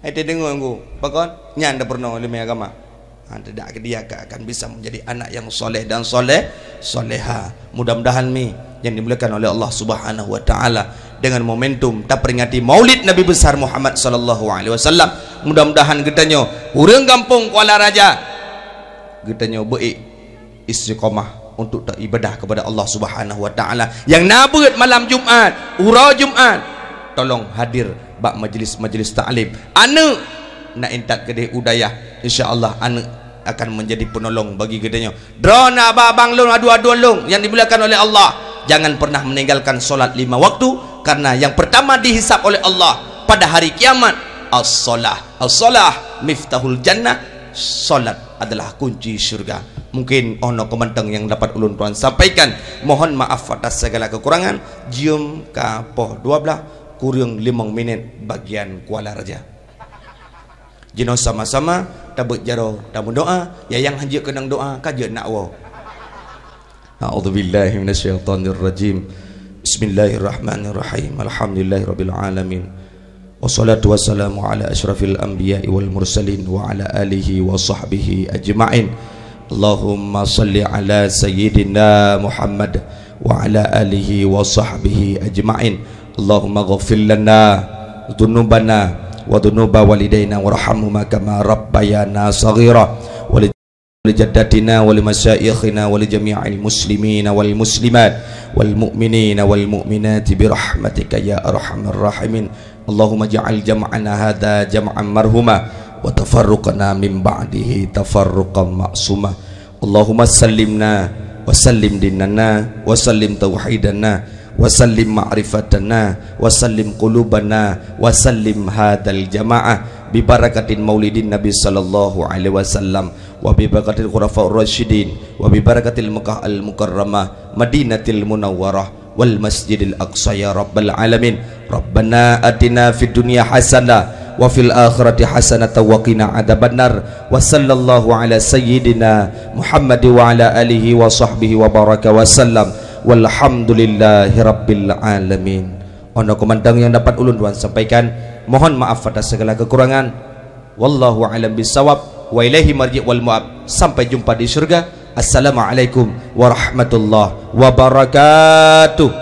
ada dengar aku bakon nyan dah pernah ilmu agama tidak dia akan bisa menjadi anak yang soleh dan soleha. Mudah-mudahan yang dimuliakan oleh Allah Subhanahu wa taala dengan momentum tak peringati Maulid Nabi besar Muhammad sallallahu alaihi wasallam. Mudah-mudahan getanyo urang kampung Kuala Raja getanyo baik istiqamah untuk ibadah kepada Allah Subhanahu wa taala. Yang nabut malam Jumat, urau Jumat, tolong hadir bak majlis-majlis ta'lim. Anak nak entat kedai udayah, insya-Allah anak akan menjadi penolong bagi gedenya. Drone abang long adu-adu long yang dimuliakan oleh Allah. Jangan pernah meninggalkan solat 5 waktu karena yang pertama dihisap oleh Allah pada hari kiamat as-salah. As-salah miftahul jannah. Solat adalah kunci syurga. Mungkin ono komentang yang dapat ulun tuan sampaikan. Mohon maaf atas segala kekurangan. Jom kapoh 12 kurang 5 minit bagian Kuala Raja. Jino sama-sama tabut jaro tamu doa. Ya yang hanjir kenang doa kaje nak wa. A'udzubillahi minasyaitonir rajim. Bismillahirrahmanirrahim. Alhamdulillahirabbil alamin. Wassalatu wassalamu ala asyrafil anbiya'i wal mursalin wa ala alihi wa sahbihi ajma'in. Allahumma salli ala sayyidina Muhammad wa ala alihi wa sahbihi ajma'in. Allahumma ghafir lana dhunubana wa dhunuba walidayna warhamhuma kama rabbayana saghira wa li jaddatina wa li masyayikhina wa li jami'il muslimina wal muslimat wal mu'minina wal mu'minati bi rahmatika ya arhamar rahimin. Allahumma ja'al jam'ana hadha jam'an marhuma wa tafarruqana min ba'dihi tafarruqan ma'suma. Allahumma sallimna wa sallim dinana wa sallim tauhidana wa sallim ma'rifatana wa sallim qulubana wa sallim hadal jama'ah bi barakatin maulidin nabi sallallahu alaihi wasallam wa bi barakatil khulafaur rasyidin wa bi barakatil Makkah al mukarramah Madinatil Munawwarah wal Masjidil Aqsa ya rabbal alamin. Rabbana atina fid dunya hasanah wa fil akhirati hasanatan wa qina adzabannar. Wa sallallahu ala sayyidina Muhammad wa ala alihi wa sahbihi wa baraka wa sallam. Walhamdulillahi rabbil alamin. Ono komandang yang dapat ulun tuan sampaikan, mohon maaf atas segala kekurangan. Wallahu a'lam bissawab wa ilaihi marji' wal ma'ab. Sampai jumpa di surga. Assalamualaikum warahmatullahi wabarakatuh.